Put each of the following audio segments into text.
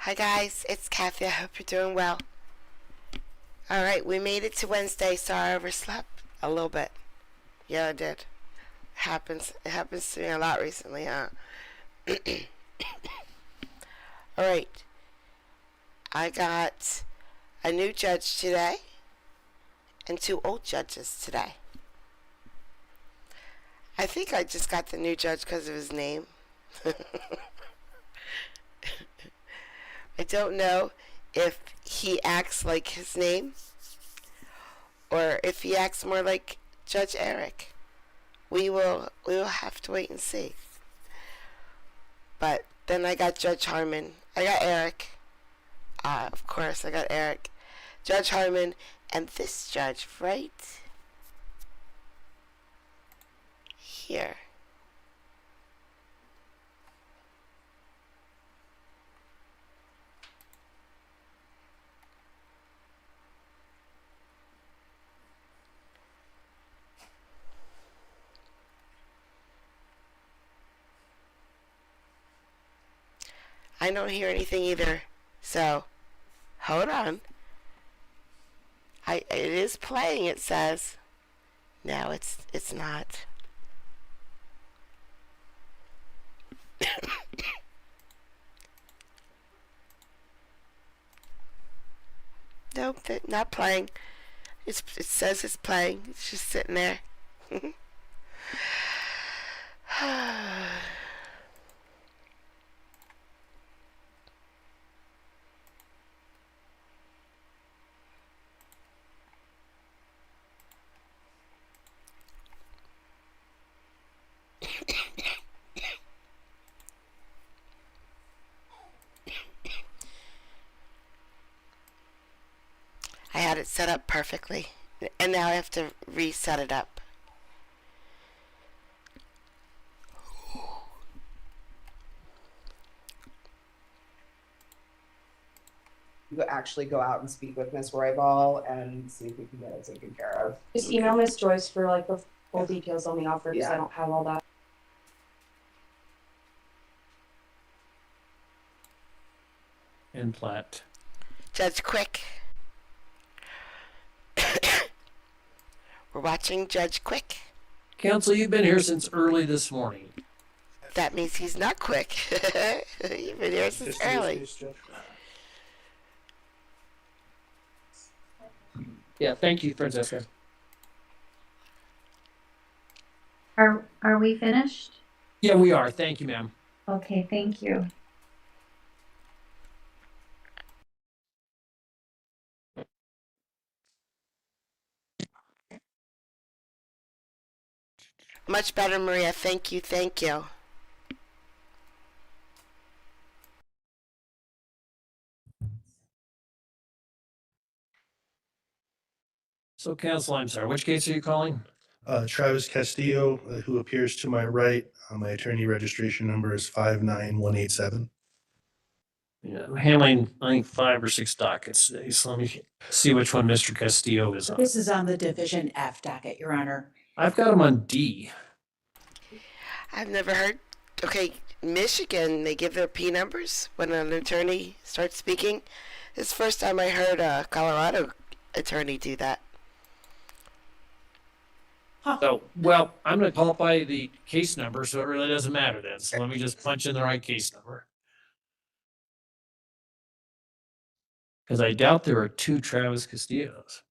Hi guys, it's Kathy. I hope you're doing well. Alright, we made it to Wednesday. Sorry I overslept a little bit. Yeah, I did. It happens to me a lot recently, huh? Alright, I got a new judge today and two old judges today. I think I just got the new judge because of his name. I don't know if he acts like his name or if he acts more like Judge Eric. We will have to wait and see. But then I got Judge Harmon. I got Eric. Of course I got Eric. Judge Harmon and this judge right here. I don't hear anything either. So, hold on. It is playing, it says. No, it's not. Nope, not playing. It says it's playing. It's just sitting there. I had it set up perfectly, and now I have to reset it up. Actually go out and speak with Miss Roybal and see if we can get it taken care of. Just email Miss Joyce for like the full details on the offer, because I don't have all that. And Platt. Judge Quick. We're watching Judge Quick. Counsel, you've been here since early this morning. That means he's not quick. You've been here since early. Yeah, thank you, Francesca. Are we finished? Yeah, we are. Thank you, ma'am. Okay, thank you. Much better, Maria. Thank you, thank you. So, counsel, I'm sorry. Which case are you calling? Travis Castillo, who appears to my right. My attorney registration number is 59187. Yeah, I'm handling, I think, 5 or 6 dockets today. So let me see which one Mr. Castillo is on. This is on the Division F docket, Your Honor. I've got him on D. I've never heard. Okay, Michigan, they give their P numbers when an attorney starts speaking. It's the first time I heard a Colorado attorney do that. So, well, I'm going to call by the case number, so it really doesn't matter then. So let me just punch in the right case number. Because I doubt there are 2 Travis Castillos.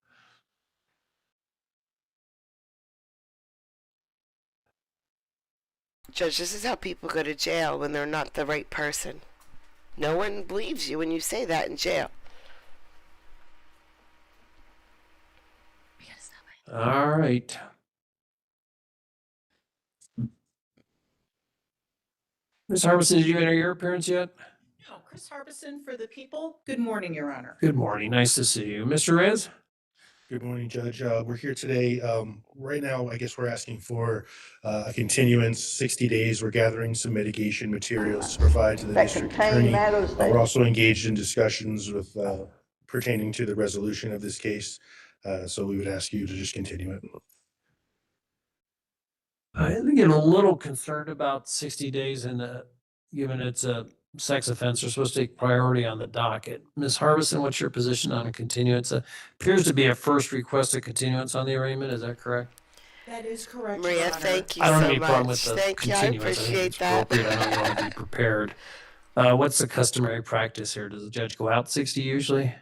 Judge, this is how people go to jail when they're not the right person. No one believes you when you say that in jail. All right. Ms. Harbison, did you enter your appearance yet? No, Chris Harbison for the people. Good morning, Your Honor. Good morning. Nice to see you. Mr. Rez? Good morning, Judge. We're here today. Right now, I guess we're asking for a continuance, 60 days. We're gathering some mitigation materials to provide to the district attorney. We're also engaged in discussions with pertaining to the resolution of this case. So we would ask you to just continue it. I get a little concerned about 60 days and given it's a sex offense are supposed to take priority on the docket. Ms. Harbison, what's your position on a continuance? Appears to be a first request of continuance on the arraignment. Is that correct? That is correct, Your Maria, Honor. thank you I don't so have any problem with much. the Thank you. I continuance. I think appreciate it's that. appropriate. I know you want to be prepared. What's the customary practice here? Does the judge go out 60 usually?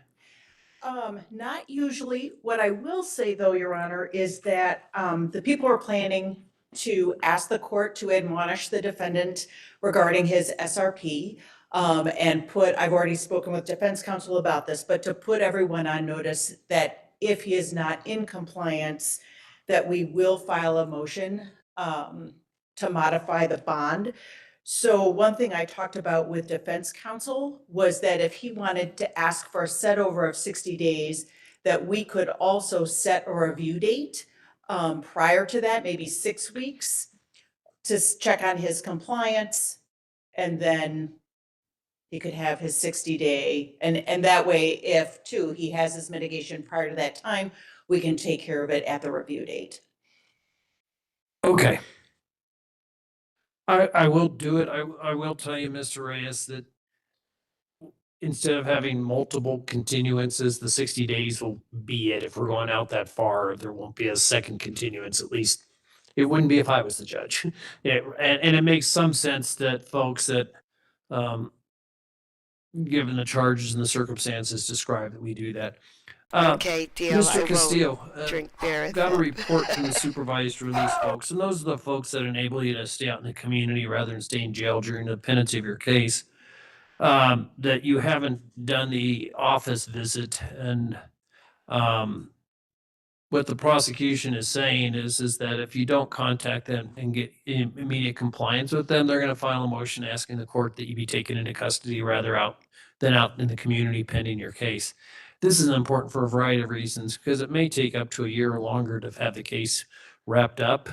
Not usually. What I will say though, Your Honor, is that, the people are planning to ask the court to admonish the defendant regarding his SRP. And I've already spoken with defense counsel about this, but to put everyone on notice that if he is not in compliance, that we will file a motion, to modify the bond. So one thing I talked about with defense counsel was that if he wanted to ask for a set over of 60 days, that we could also set a review date prior to that, maybe 6 weeks, to check on his compliance. And then he could have his 60-day, and that way, if too, he has his mitigation prior to that time, we can take care of it at the review date. Okay. I will do it. I will tell you, Mr. Reyes, that instead of having multiple continuances, the 60 days will be it. If we're going out that far, there won't be a second continuance, at least. It wouldn't be if I was the judge. And it makes some sense that folks that, given the charges and the circumstances described, that we do that. Okay, deal. I Mr. won't Castillo, drink beer with got a him. report from the supervised release folks, and those are the folks that enable you to stay out in the community rather than stay in jail during the pendency of your case. That you haven't done the office visit, and what the prosecution is saying is that if you don't contact them and get immediate compliance with them, they're going to file a motion asking the court that you be taken into custody rather out in the community pending your case. This is important for a variety of reasons because it may take up to a year or longer to have the case wrapped up.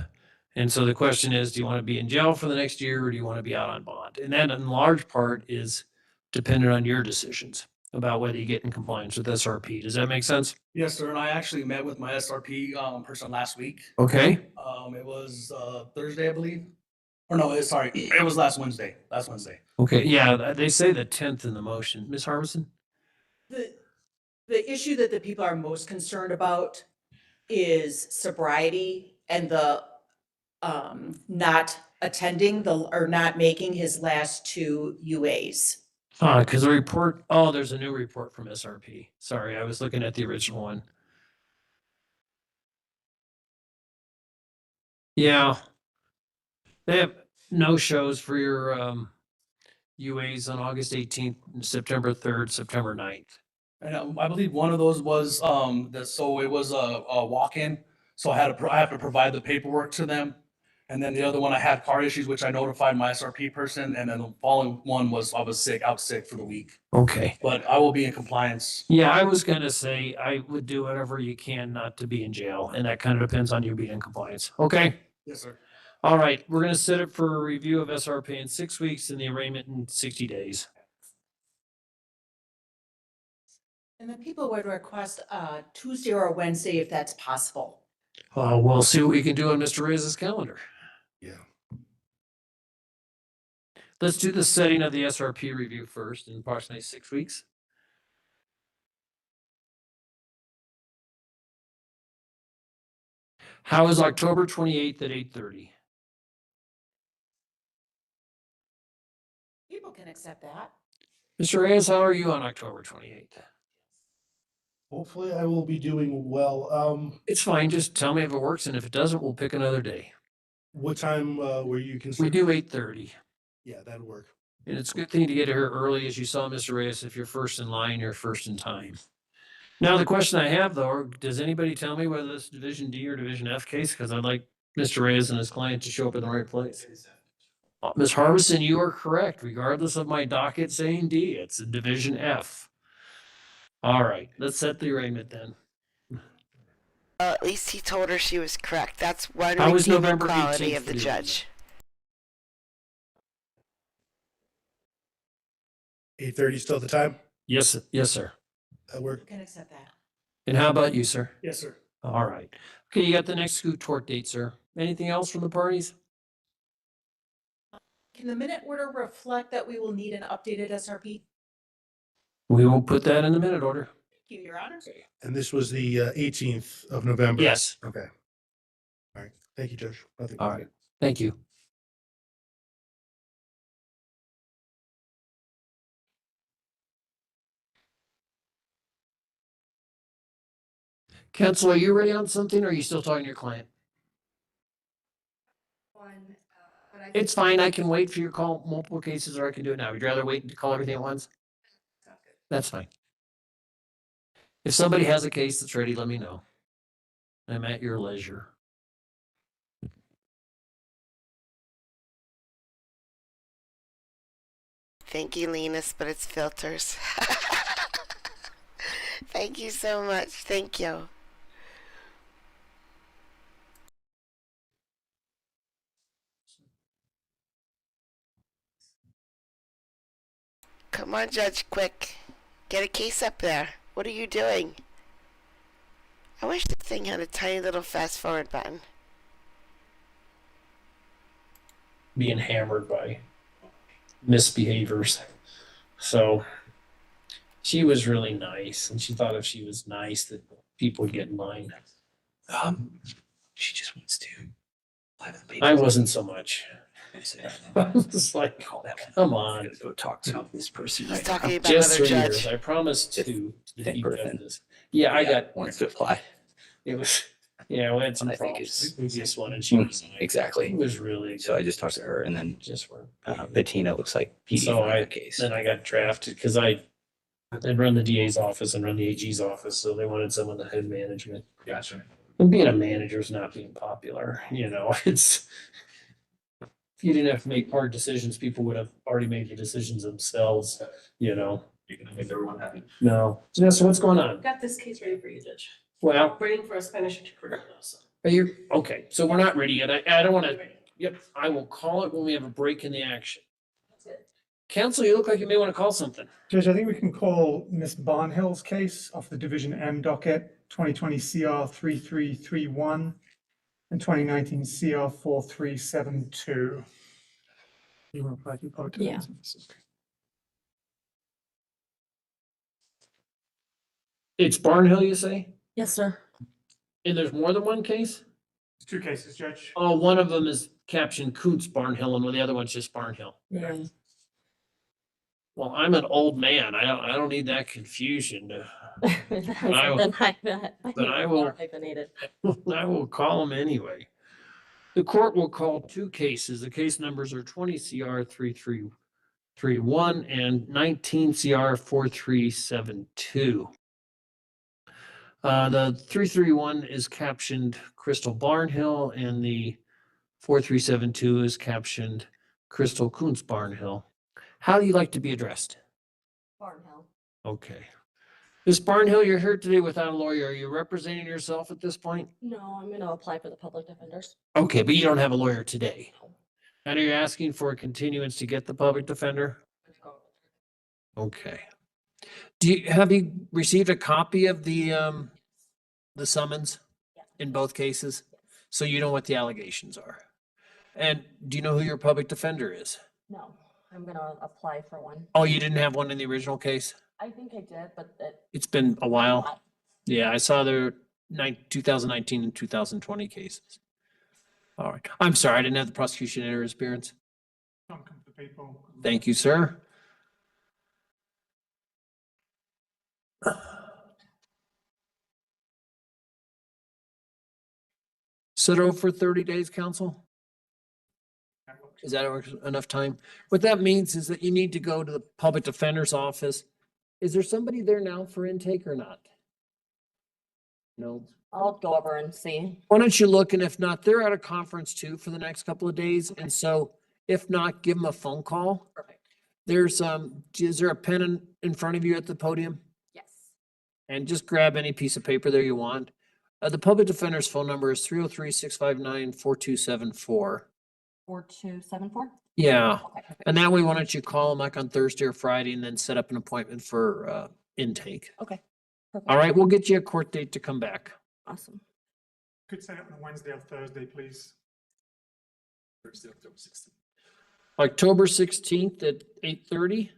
And so the question is, do you want to be in jail for the next year or do you want to be out on bond? And that in large part is dependent on your decisions about whether you get in compliance with SRP. Does that make sense? Yes, sir. And I actually met with my SRP person last week. Okay. It was Thursday, I believe. Or no, sorry, it was last Wednesday. Last Wednesday. Okay. Yeah, they say the 10th in the motion. Ms. Harbison? The issue that the people are most concerned about is sobriety and the not attending or not making his last 2 UAs. Because the report, there's a new report from SRP. Sorry, I was looking at the original one. Yeah. They have no shows for your UAs on August 18th, September 3rd, September 9th. And I believe one of those was so it was a walk-in. So I have to provide the paperwork to them. And then the other one, I had car issues, which I notified my SRP person. And then the following one was I was out sick for the week. Okay. But I will be in compliance. Yeah, I was going to say I would do whatever you can not to be in jail. And that kind of depends on you being in compliance. Okay. Yes, sir. All right. We're going to set it for a review of SRP in 6 weeks and the arraignment in 60 days. And the people would request Tuesday or Wednesday if that's possible. We'll see what we can do on Mr. Reyes's calendar. Yeah. Let's do the setting of the SRP review first in approximately 6 weeks. How is October 28th at 8:30? People can accept that. Mr. Reyes, how are you on October 28th? Hopefully I will be doing well. It's fine. Just tell me if it works, and if it doesn't, we'll pick another day. What time were you We considering? do 8:30. Yeah, that'll work. And it's a good thing to get here early, as you saw, Mr. Reyes. If you're first in line, you're first in time. Now, the question I have, though, does anybody tell me whether this is Division D or Division F case? Because I'd like Mr. Reyes and his client to show up in the right place. Ms. Harbison, you are correct. Regardless of my docket saying D, it's a Division F. All right, let's set the arraignment then. At least he told her she was correct. That's one How was redeeming November quality 18th of the for you? judge. 8:30 still the time? Yes, yes, sir. That work? You can accept that. And how about you, sir? Yes, sir. All right. Okay, you got the next scoot tort date, sir. Anything else from the parties? Can the minute order reflect that we will need an updated SRP? We will put that in the minute order. Thank you, Your Honor. And this was the 18th of November? Yes. Okay. All right. Thank you, Judge. Nothing All further. right. Thank you. Counsel, are you ready on something or are you still talking to your client? It's fine. I can wait for your call multiple cases or I can do it now. Would you rather wait to call everything at once? That's fine. If somebody has a case that's ready, let me know. I'm at your leisure. Thank you, Linus, but it's filters. Thank you so much. Thank you. Come on, Judge, quick. Get a case up there. What are you doing? I wish this thing had a tiny little fast forward button. Being hammered by misbehaviors. So she was really nice and she thought if she was nice that people would get in line. She just wants to. I wasn't so much. I was like, come on. Go talk to this person He's right talking now. about Just another 3 years. judge. I promised Just to that keep person. this. Yeah, I got, Wants to apply. it was, yeah, we had some I think problems. it's- The previous one and she was nice. Exactly. It was really, So I just talked to her, and then just were. Bettina looks like PD So for I, the case. then I got drafted because I'd run the DA's office and run the AG's office, so they wanted someone that had management. Gotcha. And being a manager is not being popular, you know, it's. If you didn't have to make hard decisions, people would have already made the decisions themselves, you know. You can make everyone happy. No. So what's going on? Got this case ready for you, Judge. Well, Waiting for a Spanish interpreter though, so. are you, okay, so we're not ready yet. I don't wanna, yep, I will call it when we have a break in the action. That's it. Counsel, you look like you may wanna call something. Judge, I think we can call Miss Barnhill's case off the Division M docket, 2020 CR 3331 and 2019 CR 4372. You want to apply to public Yeah. defense? It's Barnhill, you say? Yes, sir. And there's more than one case? It's 2 cases, Judge. Oh, one of them is captioned Kuntz Barnhill and the other one's just Barnhill. Yeah. Well, I'm an old man. I don't need that confusion. I will- Hyphenated. I will call them anyway. The court will call 2 cases. The case numbers are 20 CR 3331 and 19 CR 4372. The 331 is captioned Crystal Barnhill and the 4372 is captioned Crystal Kuntz Barnhill. How do you like to be addressed? Barnhill. Okay. Ms. Barnhill, you're here today without a lawyer. Are you representing yourself at this point? No, I'm gonna apply for the public defenders. Okay, but you don't have a lawyer today. And are you asking for a continuance to get the public defender? Okay. Have you received a copy of the summons in both cases? So you know what the allegations are? And do you know who your public defender is? No, I'm gonna apply for one. Oh, you didn't have one in the original case? I think I did, but It's been a while. Yeah, I saw their 2019 and 2020 cases. All right. I'm sorry, I didn't have the prosecution enter his appearance. Don't come to the people. Thank you, sir. Sit over for 30 days, counsel? Is that enough time? What that means is that you need to go to the public defender's office. Is there somebody there now for intake or not? No. I'll go over and see. Why don't you look, and if not, they're at a conference too for the next couple of days, and so if not, give them a phone call. Perfect. There's, is there a pen in front of you at the podium? Yes. And just grab any piece of paper there you want. The public defender's phone number is 303-659-4274. 4274? Yeah, Okay, perfect. and that way, why don't you call them like on Thursday or Friday and then set up an appointment for, intake. Okay. Perfect. All right, we'll get you a court date to come back. Awesome. Could set up on a Wednesday or Thursday, please. Thursday, October 16th. October 16th at 8:30,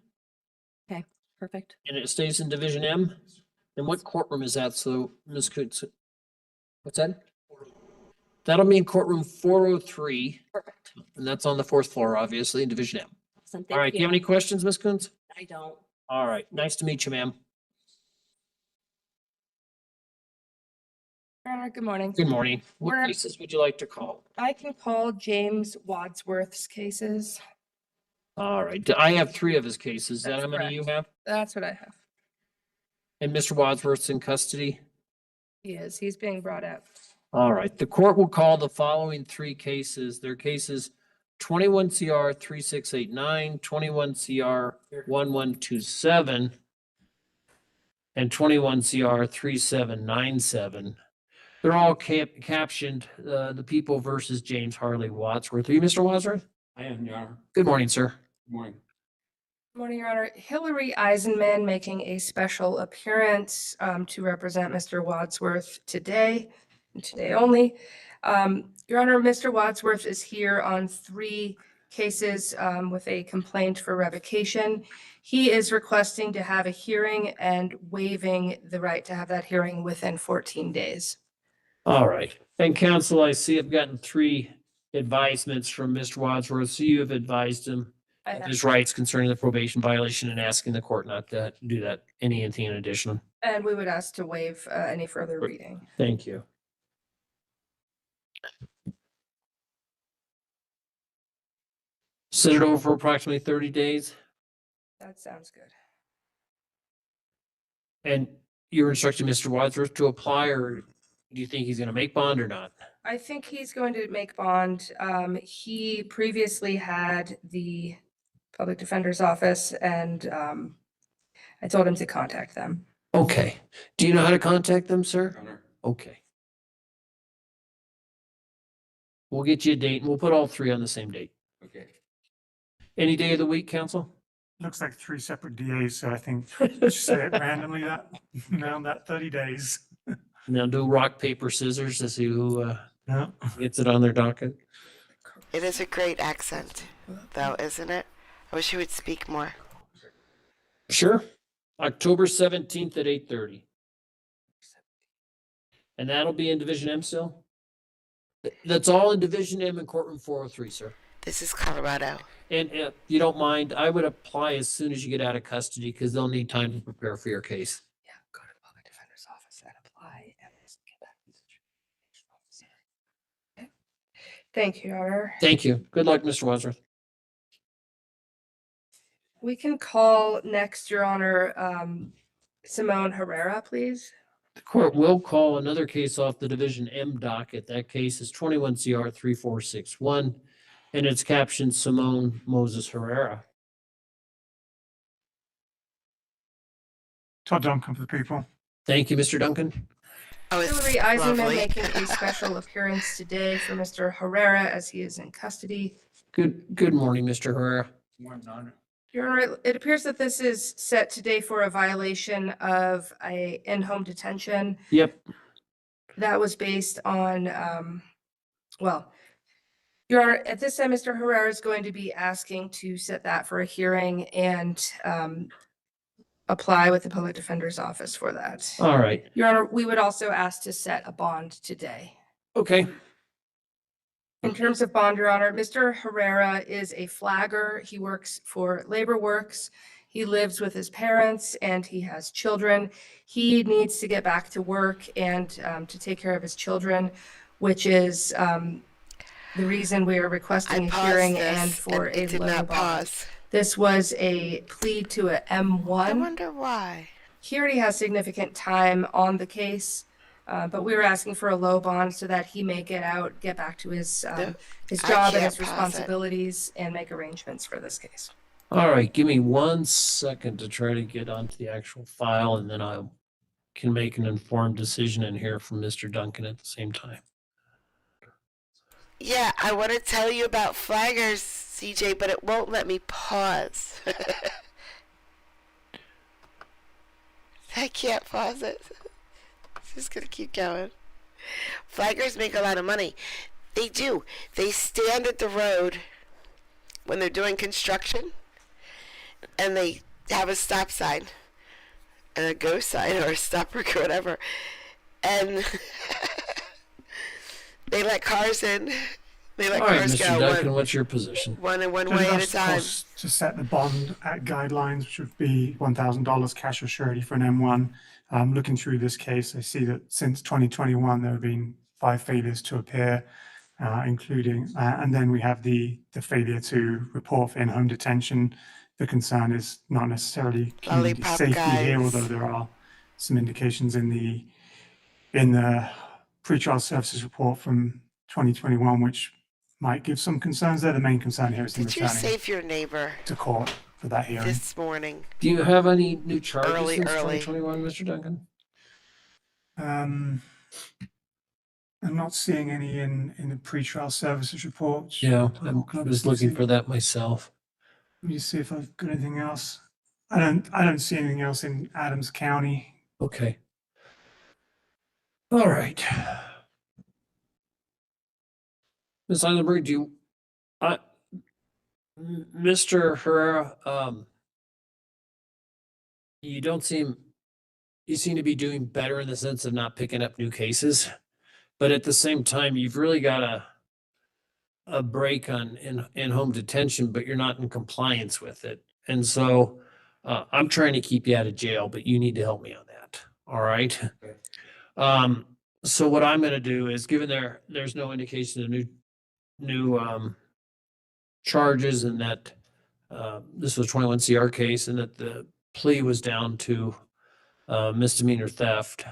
Okay, perfect. and it stays in Division M. And what courtroom is that? So, Ms. Coots, what's that? That'll be in courtroom 403, Perfect. and that's on the 4th floor, obviously, in Division M. Awesome, All right, thank do you have any questions, Ms. Coontz? I don't. All right, nice to meet you, ma'am. Your Honor, good morning. Good morning. What We're- cases would you like to call? I can call James Wadsworth's cases. All right, I have 3 of his cases. Is that That's how many you have? That's what I have. And Mr. Wadsworth's in custody? He's being brought out. All right, the court will call the following 3 cases. They're cases 21 CR 3689, 21 CR 1127, and 21 CR 3797. They're all captioned, the people versus James Harley Wadsworth. Are you Mr. Wadsworth? I am, Your Honor. Good morning, sir. Good morning. Good morning, Your Honor. Hillary Eisenman making a special appearance to represent Mr. Wadsworth today, and today only. Your Honor, Mr. Wadsworth is here on 3 cases with a complaint for revocation. He is requesting to have a hearing and waiving the right to have that hearing within 14 days. All right. And counsel, I see I've gotten 3 advisements from Mr. Wadsworth. So you have advised him I of have- his rights concerning the probation violation and asking the court not to do that, anything in addition. And we would ask to waive any further reading. Thank you. Set it over for approximately 30 days, That sounds good. and you're instructing Mr. Wadsworth to apply, or do you think he's gonna make bond or not? I think he's going to make bond. He previously had the public defender's office and I told him to contact them. Okay. Do you know how to contact them, sir? Your Honor. Okay. We'll get you a date and we'll put all 3 on the same date. Okay. Any day of the week, counsel? Looks like 3 separate DAs, so I think just say it randomly that, around that 30 days. Now do rock, paper, scissors to see who Yeah. gets it on their docket. It is a great accent, though, isn't it? I wish you would speak more. Sure. October 17th at 8:30. And that'll be in Division M still? That's all in Division M in courtroom 403, sir. This is Colorado. And if you don't mind, I would apply as soon as you get out of custody because they'll need time to prepare for your case. Yeah, go to public defender's office and apply and get back. Okay. Thank you, Your Honor. Thank you. Good luck, Mr. Wadsworth. We can call next, Your Honor, Simone Herrera, please. The court will call another case off the Division M docket. That case is 21 CR 3461, and it's captioned Simone Moses Herrera. Todd Duncan for the people. Thank you, Mr. Duncan. Oh, it's Hillary Eisenman lovely. making a special appearance today for Mr. Herrera as he is in custody. Good morning, Mr. Herrera. Morning, Your Honor. Your Honor, it appears that this is set today for a violation of a in-home detention. Yep. That was based on, well, Your Honor, at this time, Mr. Herrera is going to be asking to set that for a hearing and apply with the public defender's office for that. All right. Your Honor, we would also ask to set a bond today. Okay. In terms of bond, Your Honor, Mr. Herrera is a flagger. He works for Labor Works. He lives with his parents and he has children. He needs to get back to work and to take care of his children, which is the reason we are requesting a paused hearing this and for and a it did low not bond. pause. This was a plea to a I M1. wonder why. He already has significant time on the case, but we were asking for a low bond so that he may get out, get back to his I job and his can't pause it. responsibilities and make arrangements for this case. All right. Give me 1 second to try to get onto the actual file, and then I can make an informed decision and hear from Mr. Duncan at the same time. Yeah, I want to tell you about flaggers, CJ, but it won't let me pause. I can't pause it. It's just gonna keep going. Flaggers make a lot of money. They do. They stand at the road when they're doing construction and they have a stop sign and a go sign or a stop work or whatever, and they let cars in. They let All right, cars Mr. go Duncan, what's your position? one Judge, way at a that's time. cost to set the bond at guidelines, which would be $1,000 cash or surety for an M1. Looking through this case, I see that since 2021, there have been 5 failures to appear, including, and then we have the failure to report for in-home detention. The concern is not necessarily community Lollipop safety here, guys. although there are some indications in the pretrial services report from 2021, which might give some concerns there. The main concern here is him Did you returning save your neighbor to court for that hearing. this morning? Do you have any new charges Early, since early. 2021, Mr. Duncan? I'm not seeing any in the pretrial services reports. Yeah, I was looking for that myself. Let me see if I've got anything else. I don't see anything else in Adams County. Okay. All right. Ms. Eisenberg, Mr. Herrera, you seem to be doing better in the sense of not picking up new cases, but at the same time, you've really got a break on in-home detention, but you're not in compliance with it. And so I'm trying to keep you out of jail, but you need to help me on that. All right. So what I'm going to do is, given there's no indication of new charges, and that this was 21 CR case, and that the plea was down to misdemeanor theft.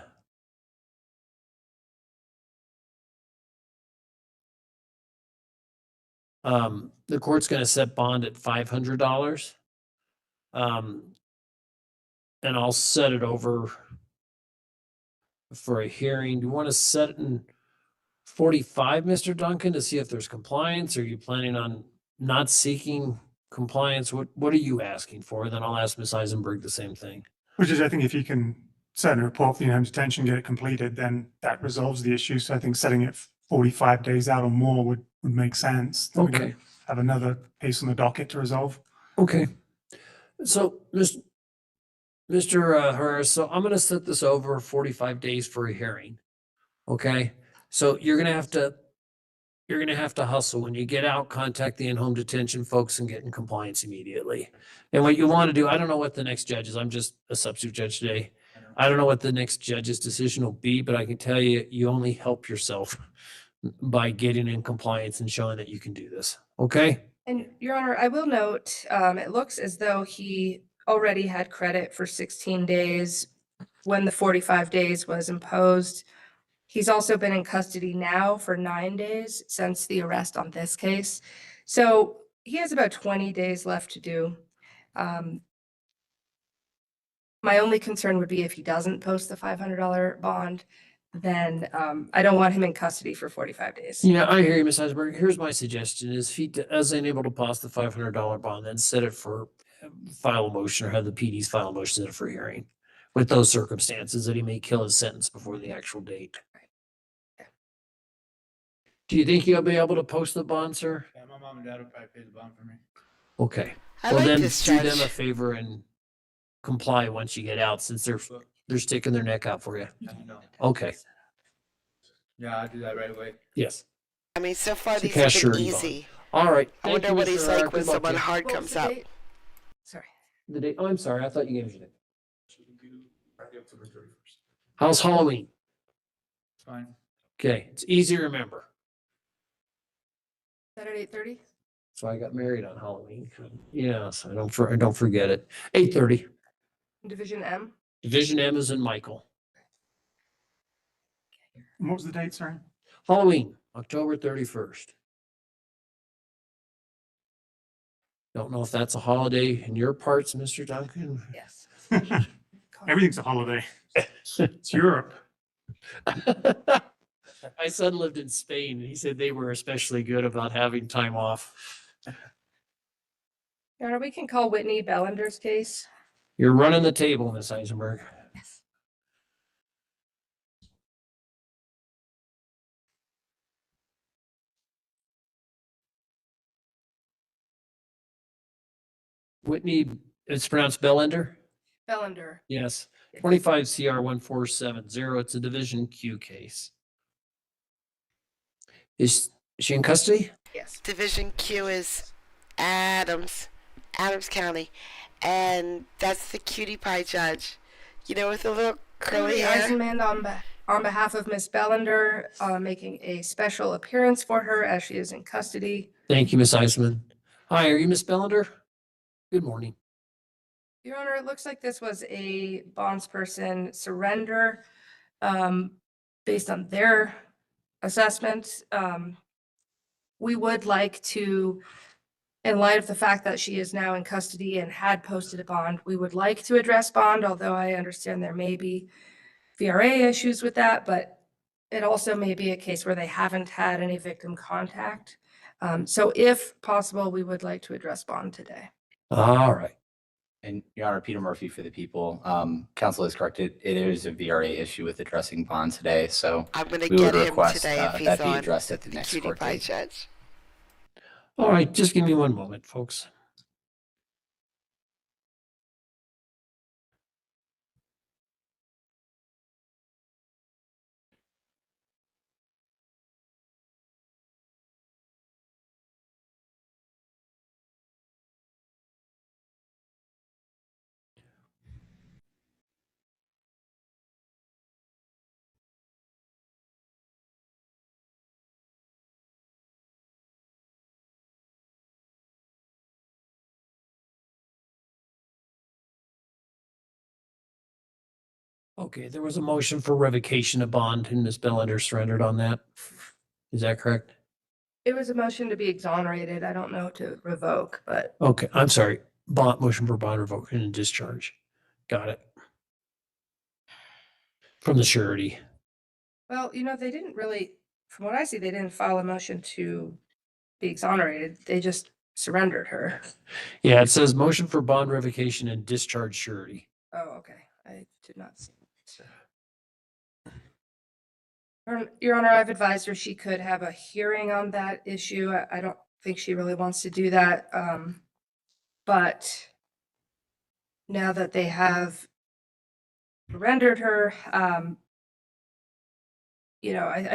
The court's going to set bond at $500. And I'll set it over for a hearing. Do you want to set it in 45, Mr. Duncan, to see if there's compliance? Are you planning on not seeking compliance? What are you asking for? Then I'll ask Ms. Eisenberg the same thing. Which is, I think, if you can set a report for the in-home detention, get it completed, then that resolves the issue. So I think setting it 45 days out or more would make sense. Then we don't Okay. have another case on the docket to resolve. Okay. So, Mr. Herrera, so I'm going to set this over 45 days for a hearing. Okay. So you're going to have to hustle. When you get out, contact the in-home detention folks and get in compliance immediately. And what you want to do, I don't know what the next judge is. I'm just a substitute judge today. I don't know what the next judge's decision will be, but I can tell you, you only help yourself by getting in compliance and showing that you can do this. Okay. And Your Honor, I will note, it looks as though he already had credit for 16 days when the 45 days was imposed. He's also been in custody now for 9 days since the arrest on this case. So he has about 20 days left to do. My only concern would be if he doesn't post the $500 bond, then I don't want him in custody for 45 days. Yeah, I hear you, Ms. Eisenberg. Here's my suggestion: is if he isn't able to pass the $500 bond, then set it for file a motion, or have the PDs file a motion, set it for hearing with those circumstances that he may kill his sentence before the actual date. Do you think you'll be able to post the bond, sir? Yeah, my mom and dad will probably pay the bond for me. Okay. I Well, like then this do them judge. a favor and comply once you get out, since they're sticking their neck out for you. Okay. Yeah, I'll do that right away. Yes. I mean, so far It's a these have cash been surety bond. easy. All right. I Thank wonder you, what Mr. he's Herrera. like when Good luck to someone you. hard What was comes the out. date? Sorry. The date. Oh, I'm sorry. I thought you gave us your date. How's Halloween? Fine. Okay. It's easy to remember. Saturday, 8:30? So I got married on Halloween. Yes, I don't forget it. 8:30. Division M? Division M is in Michael. And what was the date, sorry? Halloween, October 31st. Don't know if that's a holiday in your parts, Mr. Duncan. Yes. Everything's a holiday. It's Europe. My son lived in Spain, and he said they were especially good about having time off. Your Honor, we can call Whitney Bellender's case. You're running the table, Miss Eisenberg. Yes. Whitney, it's pronounced Bellender? Bellender. Yes. 25 CR 1470. It's a Division Q case. Is she in custody? Yes. Division Q is Adams County, and that's the cutie pie judge. You know, with the little curly Hillary hair. Eisenman on behalf of Miss Bellender, making a special appearance for her as she is in custody. Thank you, Miss Eisman. Hi, are you Miss Bellender? Good morning. Your Honor, it looks like this was a bondsperson surrender, based on their assessment. We would like to, in light of the fact that she is now in custody and had posted a bond, we would like to address bond, although I understand there may be VRA issues with that, but it also may be a case where they haven't had any victim contact. So if possible, we would like to address bond today. All right. And Your Honor, Peter Murphy for the people. Counsel is correct. It is a VRA issue with addressing bond today. So I'm going to we get would him request today if he's that be on addressed at the the next cutie court pie date. judge. All right, just give me one moment, folks. Okay, there was a motion for revocation of bond and Ms. Bellender surrendered on that. Is that correct? It was a motion to be exonerated. I don't know to revoke, but Okay, I'm sorry. Bond, motion for bond revocation and discharge. Got it. From the surety. well, they didn't really, from what I see, they didn't file a motion to be exonerated. They just surrendered her. Yeah, it says motion for bond revocation and discharge surety. Oh, okay. I did not see. Your Honor, I've advised her she could have a hearing on that issue. I don't think she really wants to do that. But now that they have rendered her, I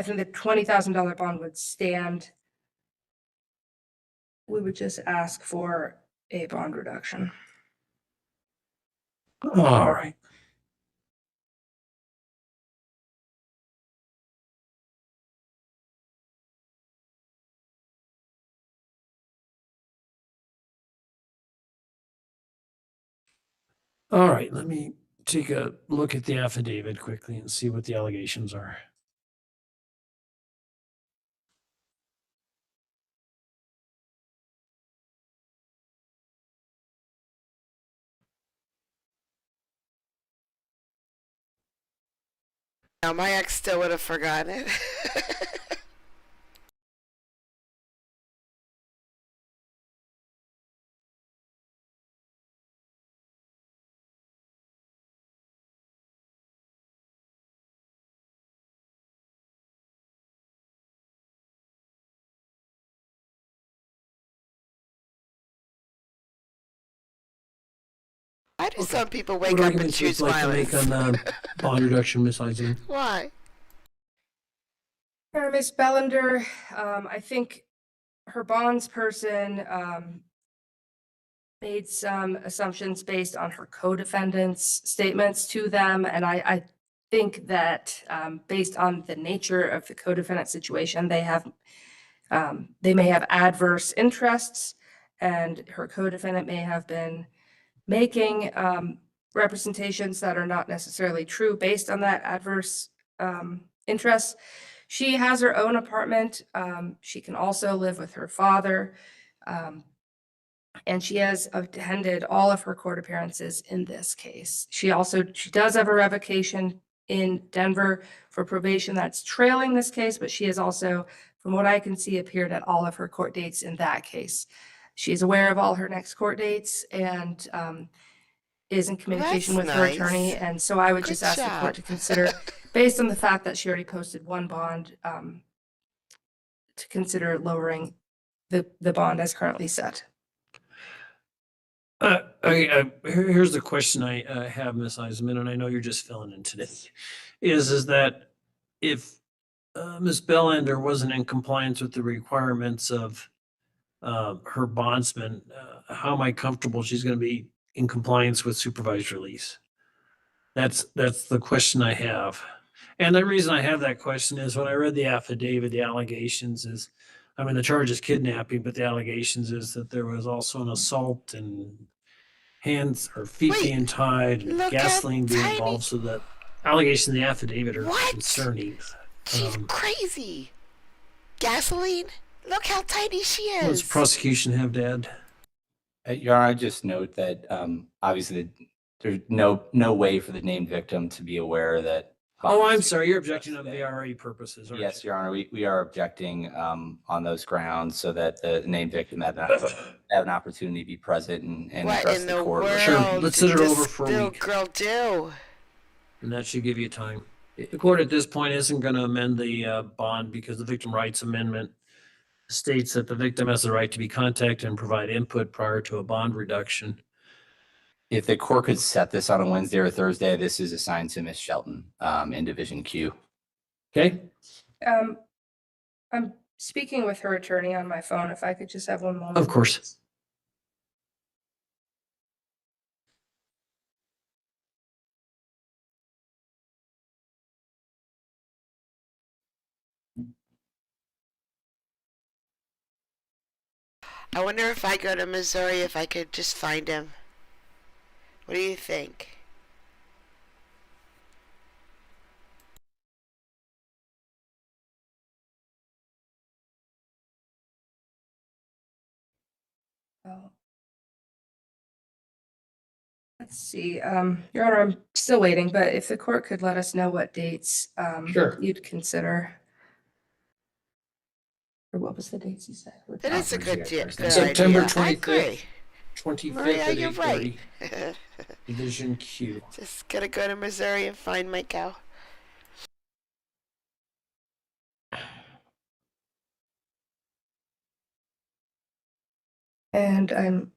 think the $20,000 bond would stand. We would just ask for a bond reduction. All right. All right, let me take a look at the affidavit quickly and see what the allegations are. Now, my ex still would have forgotten it. Why do some people wake What up and arguments would choose you like to make violence? on bond reduction, Ms. Eisen? Why? Miss Bellender, I think her bonds person made some assumptions based on her co-defendants' statements to them, and I think that based on the nature of the co-defendant situation, they may have adverse interests, and her co-defendant may have been making representations that are not necessarily true based on that adverse interest. She has her own apartment. She can also live with her father. And she has attended all of her court appearances in this case. She does have a revocation in Denver for probation that's trailing this case, but she has also, from what I can see, appeared at all of her court dates in that case. She's aware of all her next court dates and is in communication with her attorney. And so I would just ask the court to consider, based on the fact that she already posted one bond, to consider lowering the bond as currently set. Here's the question I have, Ms. Eisenman, and I know you're just filling in today. Is that if Ms. Bellander wasn't in compliance with the requirements of her bondsman, how am I comfortable she's going to be in compliance with supervised release? That's the question I have. And the reason I have that question is when I read the affidavit, the allegations is, I mean, the charge is kidnapping, but the allegations is that there was also an assault and hands or feet Wait, being tied and look how gasoline being tiny- involved. So the allegations in the affidavit are What? concerning. She's crazy. Gasoline? Look how tiny she is. What's prosecution have to add? Your Honor, I just note that obviously there's no way for the named victim to be aware that. Oh, I'm sorry. You're objecting on VRA purposes, aren't Yes, you? Your Honor, we are objecting on those grounds so that the named victim have an opportunity to be present and What address in the the court. world Sure, let's sit did it this over for a little week. girl do? And that should give you time. The court at this point isn't going to amend the bond because the Victim Rights Amendment states that the victim has the right to be contacted and provide input prior to a bond reduction. If the court could set this on a Wednesday or Thursday, this is assigned to Ms. Shelton in Division Q. Okay? I'm speaking with her attorney on my phone. If I could just have one moment. Of course. I wonder if I go to Missouri if I could just find him. What do you think? Oh. Let's see, Your Honor, I'm still waiting, but if the court could let us know what dates Sure. you'd consider. Or what was the dates you said? That is a good idea. September I 25th. agree. 25th Maria, at you're 8:30. right. Division Q. Just gotta go to Missouri and find my cow. And I'm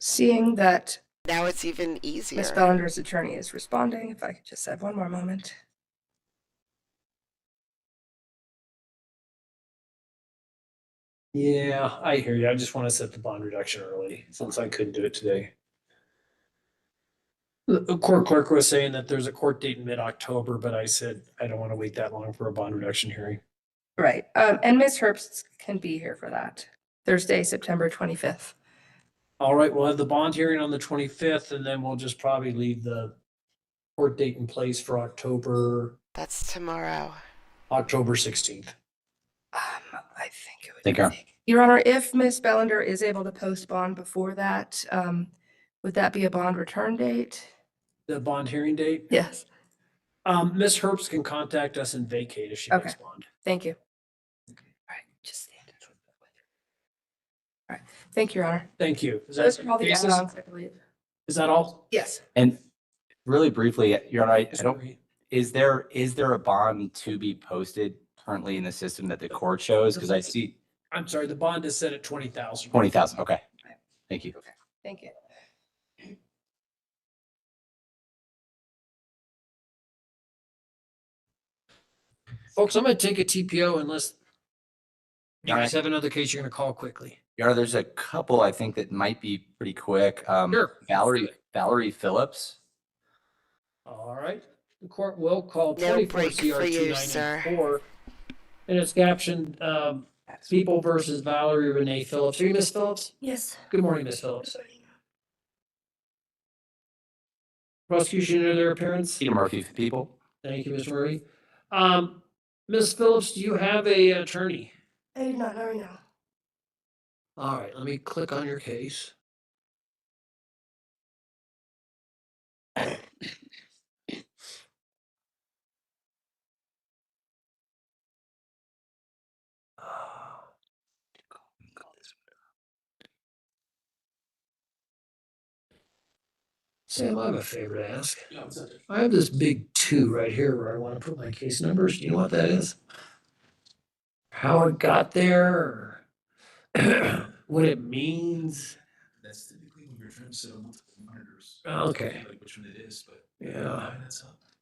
seeing that Now it's even easier. Ms. Bellander's attorney is responding. If I could just have one more moment. Yeah, I hear you. I just want to set the bond reduction early since I couldn't do it today. The court clerk was saying that there's a court date in mid-October, but I said I don't want to wait that long for a bond reduction hearing. Right, and Ms. Herbst can be here for that. Thursday, September 25th. All right, we'll have the bond hearing on the 25th, and then we'll just probably leave the court date in place for October That's tomorrow. 16th. I think it would. Thank you. Your Honor, if Ms. Bellander is able to post bond before that, would that be a bond return date? The bond hearing date? Yes. Ms. Herbst can contact us and vacate if she makes bond. Thank you. All right, just stand. All right, thank you, Your Honor. Thank you. Is that Those are all the cases? add-ons, I believe. Is that all? Yes. And really briefly, Your Honor, I don't, Sorry. is there a bond to be posted currently in the system that the court shows? Because I see I'm sorry, the bond is set at 20,000. 20,000. Okay. Thank you. Thank you. Folks, I'm gonna take a TPO unless you All guys right. have another case you're gonna call quickly. Your Honor, there's a couple I think that might be pretty quick. Sure. Valerie Phillips. All right, the court will call No 24 break CR for you, sir. 294. And it's captioned, People versus Valerie Renee Phillips. Are you Miss Phillips? Yes. Good morning, Miss Phillips. Prosecution or their appearance? Peter Murphy for people. Thank you, Ms. Murray. Ms. Phillips, do you have a attorney? I do not know right now. All right, let me click on your case. Sam, I have a favor to ask. I have this big 2 right here where I want to put my case numbers. Do you know what that is? How it got there, or what it means? That's typically when you're trying instead of multiple monitors. Okay. Like which one it is, but. Yeah.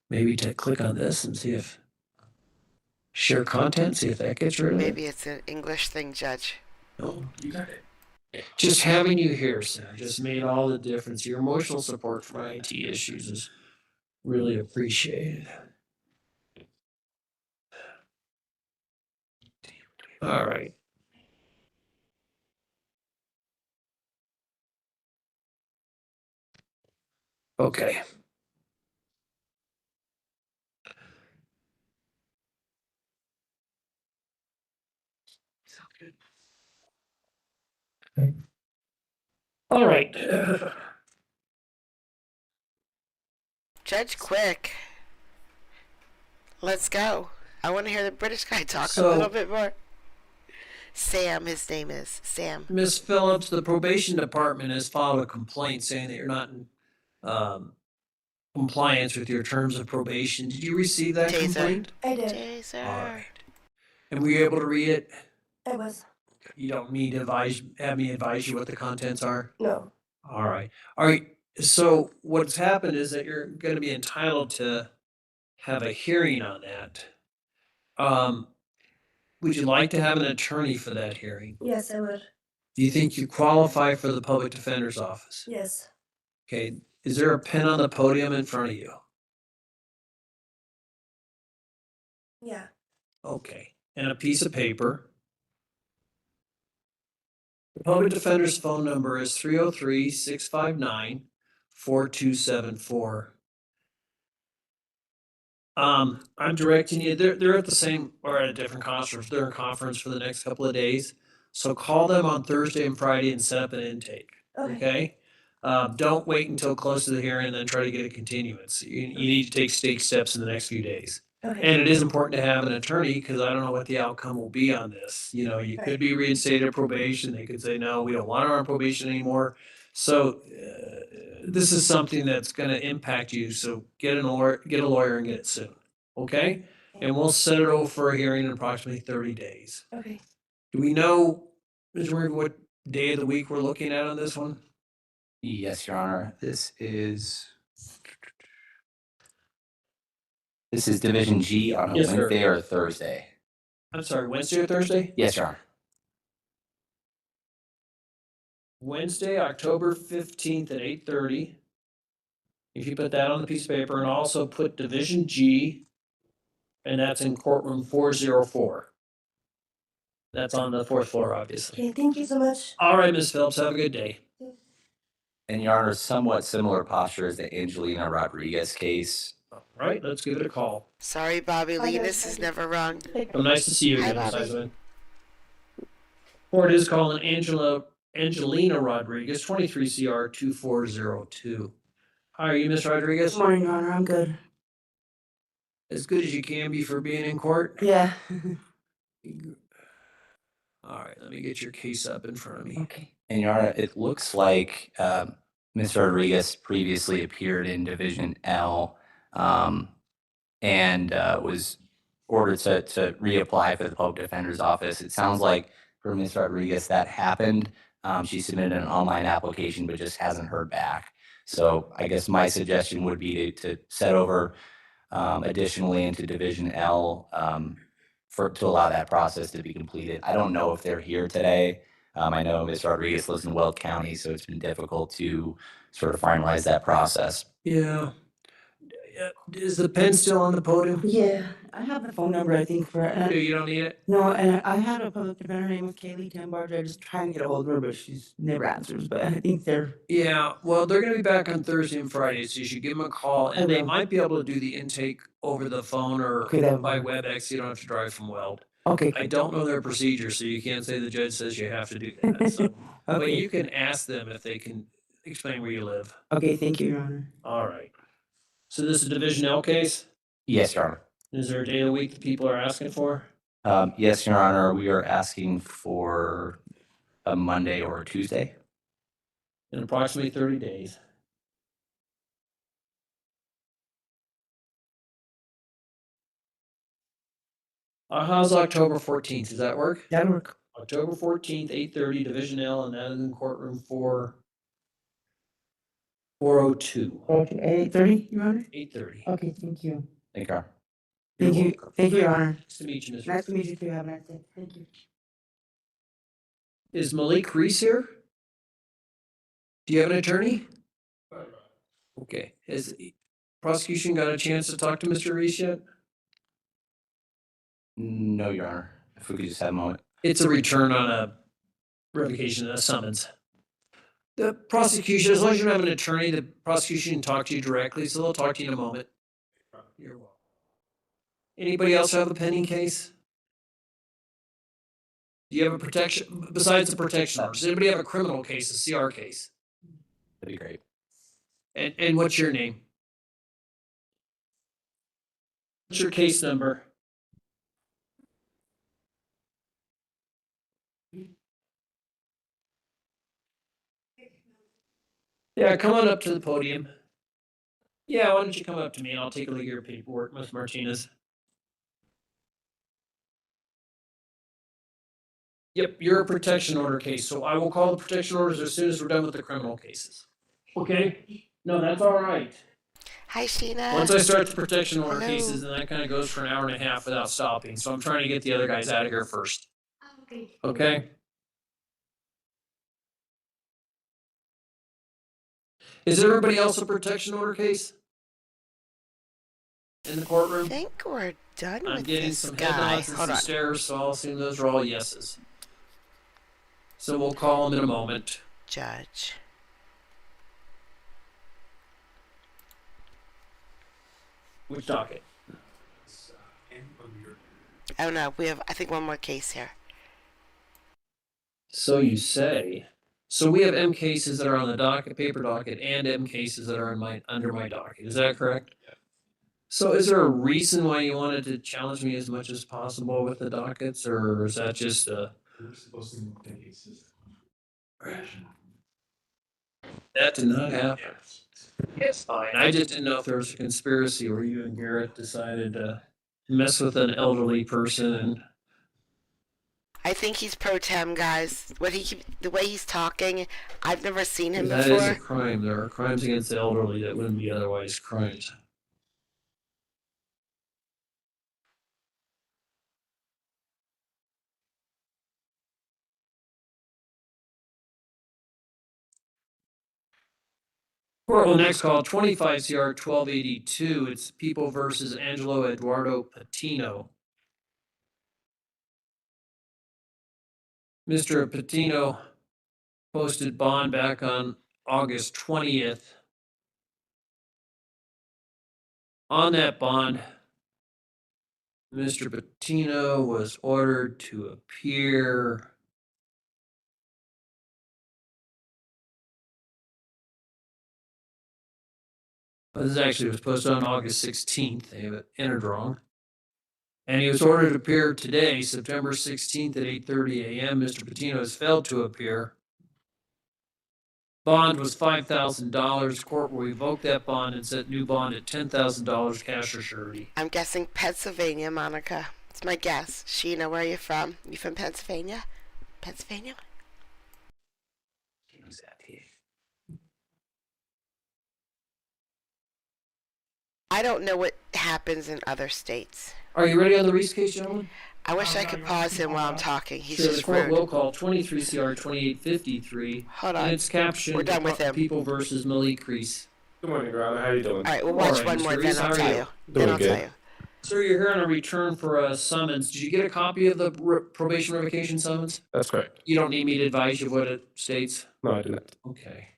Maybe to click on this and see if share content, see if that gets rid of it. Maybe it's an English thing, Judge. No, you got it. Just having you here, Sam, just made all the difference. Your emotional support for my IT issues is really appreciated. All right. Okay. All right. Judge, quick. Let's go. I want to hear the British guy talk So- a little bit more. Sam, his name is Sam. Ms. Phillips, the probation department has filed a complaint saying that you're not in compliance with your terms of probation. Did you receive that Taser. complaint? I did. Taser. All right. And were you able to read it? I was. You don't need to have me advise you what the contents are? No. All right. All right. So what's happened is that you're going to be entitled to have a hearing on that. Would you like to have an attorney for that hearing? Yes, I would. Do you think you qualify for the public defender's office? Yes. Okay. Is there a pen on the podium in front of you? Yeah. Okay. And a piece of paper. The public defender's phone number is 303-659-4274. I'm directing you, they're at the same or at a different conference. They're in conference for the next couple of days. So call them on Thursday and Friday and set up an intake. Okay? Don't wait until close to the hearing and then try to get a continuance. You need to take steps in the next few days. Okay. And it is important to have an attorney because I don't know what the outcome will be on this. You know, you could be reinstated probation. They could say, no, we don't want her on probation anymore. So this is something that's going to impact you. So get a lawyer and get it soon. Okay? And we'll set it over for a hearing in approximately 30 days. Okay. Do we know, Mr. Murphy, what day of the week we're looking at on this one? Yes, Your Honor. This is Division G on a Yes, sir. Wednesday or a Thursday. I'm sorry, Wednesday or Thursday? Yes, Your Honor. Wednesday, October 15th at 8:30. If you put that on the piece of paper and also put Division G, and that's in courtroom 404. That's on the fourth floor, obviously. Okay, thank you so much. All right, Ms. Phelps, have a good day. And Your Honor, somewhat similar posture as the Angelina Rodriguez case. All right, let's give it a call. Sorry, Bobby Lee. This is never wrong. Well, nice to see you Hi, again, Ms. Bobby. Eisman. Court is calling Angelina Rodriguez, 23 CR 2402. How are you, Ms. Rodriguez? Good morning, Your Honor. I'm good. As good as you can be for being in court? Yeah. All right, let me get your case up in front of me. Okay. And Your Honor, it looks like Ms. Rodriguez previously appeared in Division L and was ordered to reapply for the Public Defender's Office. It sounds like for Ms. Rodriguez that happened. She submitted an online application but just hasn't heard back. So I guess my suggestion would be to set over additionally into Division L to allow that process to be completed. I don't know if they're here today. I know Ms. Rodriguez lives in Weld County, so it's been difficult to sort of finalize that process. Yeah. Is the pen still on the podium? Yeah, I have the phone number, I think, for No, you don't need it? No, and I had a public defender named Kaylee Tambarger. I just try and get a hold of her, but she's never answers. But I think they're Yeah, well, they're gonna be back on Thursday and Friday, so you should give them a call, and they will. might be able to do the intake over the phone or Okay, that- by WebEx, you don't have to drive from Weld. okay. I don't know their procedure, so you can't say the judge says you have to do that, so. But Okay. you can ask them if they can explain where you live. Okay, thank you, Your Honor. All right. So this is a Division L case? Yes, Your Honor. Is there a day of the week that people are asking for? Yes, Your Honor. We are asking for a Monday or a Tuesday. In approximately 30 days. How's October 14th? Does that work? That'll work. October 14th, 8:30, Division L, and that is in courtroom 4. 4:02, Okay, 8:30, Your Honor? 8:30. Okay, thank you. Thank you. You're Thank you, welcome. thank you, Your Honor. Nice to meet you, Mr. Nice to meet you too. Have a nice day. Thank you. Is Malik Reese here? Do you have an attorney? Okay, has the prosecution got a chance to talk to Mr. Reese yet? No, Your Honor. If we could just have a moment. It's a return on a revocation, a summons. The prosecution, as long as you don't have an attorney, the prosecution can talk to you directly, so they'll talk to you in a moment. You're welcome. Anybody else have a pending case? Do you have a protection, besides the protection order, does anybody have a criminal case, a CR case? That'd be great. And what's your name? What's your case number? Yeah, come on up to the podium. Yeah, why don't you come up to me and I'll take a look at your paperwork, Ms. Martinez. Yep, you're a protection order case, so I will call the protection orders as soon as we're done with the criminal cases. Okay? No, that's all right. Hi, Sheena. Once I start the protection order Hello. cases, then that kind of goes for an hour and a half without stopping, so I'm trying to get the other guys out of here first. Okay? Is everybody else a protection order case? In the I courtroom? think we're done I'm with getting this some head guy. nods and Hold some on. stares, so I'll assume those are all yeses. So we'll call him in a moment. Judge. Which docket? Oh no, we have, I think, one more case here. So you say. So we have M cases that are on the docket, paper docket, and M cases that are in under my docket. Is that correct? Yeah. So is there a reason why you wanted to challenge me as much as possible with the dockets, or is that just We're supposed to move the cases. that did not happen? It's fine. I just didn't know if there was a conspiracy where you and Garrett decided to mess with an elderly person and I think he's pro tem, guys. The way he's talking, I've never seen him that is a before. crime. There are crimes against the elderly that wouldn't be otherwise crimes. Court will next call 25 CR 1282. It's People versus Angelo Eduardo Patino. Mr. Patino posted bond back on August 20th. On that bond, Mr. Patino was ordered to appear this actually was posted on August 16th. They have it entered wrong. And he was ordered to appear today, September 16th at 8:30 a.m. Mr. Patino has failed to appear. Bond was $5,000. Court will revoke that bond and set new bond at $10,000 cash or surety. I'm guessing Pennsylvania, Monica. It's my guess. Sheena, where are you from? You from Pennsylvania? Pennsylvania? I don't know what happens in other states. Are you ready on the Reese case, gentlemen? I wish I could pause him while I'm talking. He's Sure, the just court rude. will call 23 CR 2853. Hold on. And it's captioned We're done with him. People versus Malik Reese. Good morning, Your Honor. How you doing? All right, we'll All watch right, one Mr. more, Reese, then I'll how are tell you? you. Doing Then I'll tell good. you. Sir, you're here on a return for a summons. Did you get a copy of the probation revocation summons? That's correct. You don't need me to advise you of what it states? No, I do not. Okay.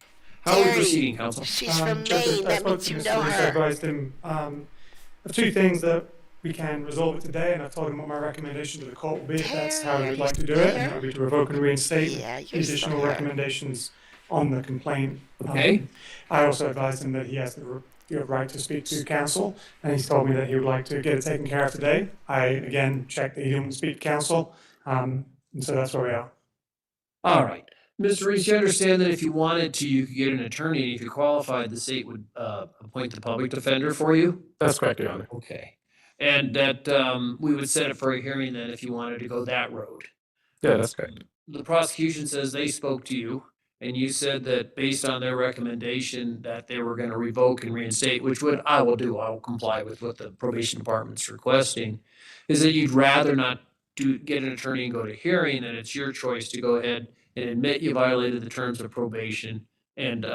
How are we Terry, proceeding, counsel? She's from Judge, Maine. I That spoke means to you Mr. know Reese. I her. advised him of two things that we can resolve it today, and I've told him what my recommendation to the court will be if that's how he would like to do it, and that would be to revoke and reinstate Yeah, the you're still additional here. recommendations on the complaint. Okay. I also advised him that he has the right to speak to counsel, and he's told me that he would like to get it taken care of today. I, again, checked that he didn't speak to counsel, and so that's where we are. All right. Mr. Reese, you understand that if you wanted to, you could get an attorney, and if you qualified, the state would appoint the public defender for you? That's correct, Your Honor. Okay. And that we would set it for a hearing then if you wanted to go that road. Yeah, that's correct. The prosecution says they spoke to you And you said that based on their recommendation that they were gonna revoke and reinstate, which I will do, I will comply with what the probation department's requesting, is that you'd rather not get an attorney and go to hearing, and it's your choice to go ahead and admit you violated the terms of probation and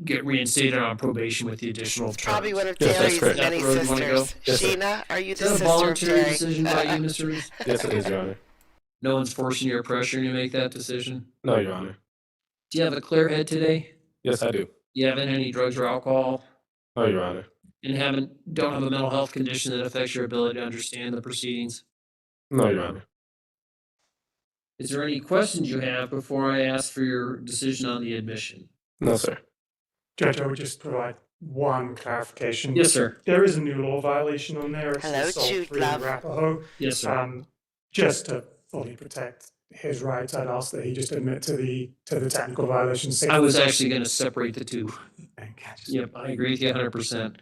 get reinstated on probation with the additional terms. Probably one of Yes, that's Terry's correct. many Is that the road you wanna go? sisters. Yes, sir. Sheena, are you Is the that a sister of voluntary Terry? decision by you, Mr. Reese? Yes, it is, Your Honor. No one's forcing you or pressuring you to make that decision? No, Your Honor. Do you have a clear head today? Yes, I do. You haven't had any drugs or alcohol? No, Your Honor. And don't have a mental health condition that affects your ability to understand the proceedings? No, Your Honor. Is there any questions you have before I ask for your decision on the admission? No, sir. Judge, I would just provide one clarification. Yes, sir. There is a new law violation on there. It's Hello, assault Jude through Love. Arapahoe. Yes, sir. Just to fully protect his rights, I'd ask that he just admit to the technical violations. I was actually gonna separate the two. Yep, I agree with you 100%.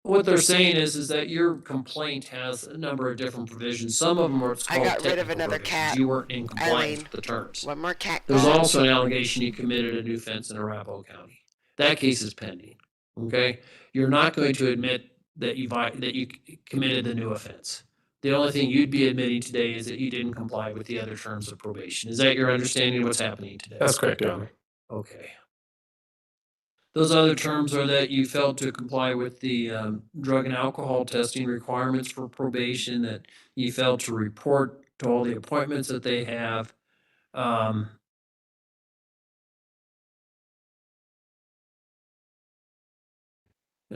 What they're saying is that your complaint has a number of different provisions. Some of them are I got rid of another provisions. cat. You weren't in compliance Eileen. with the terms. One more cat. There's gone. also an allegation you committed a new offense in Arapahoe County. That case is pending, okay? You're not going to admit that you committed the new offense. The only thing you'd be admitting today is that you didn't comply with the other terms of probation. Is that your understanding of what's happening today? That's correct, Your Honor. Okay. Those other terms are that you failed to comply with the drug and alcohol testing requirements for probation, that you failed to report to all the appointments that they have. And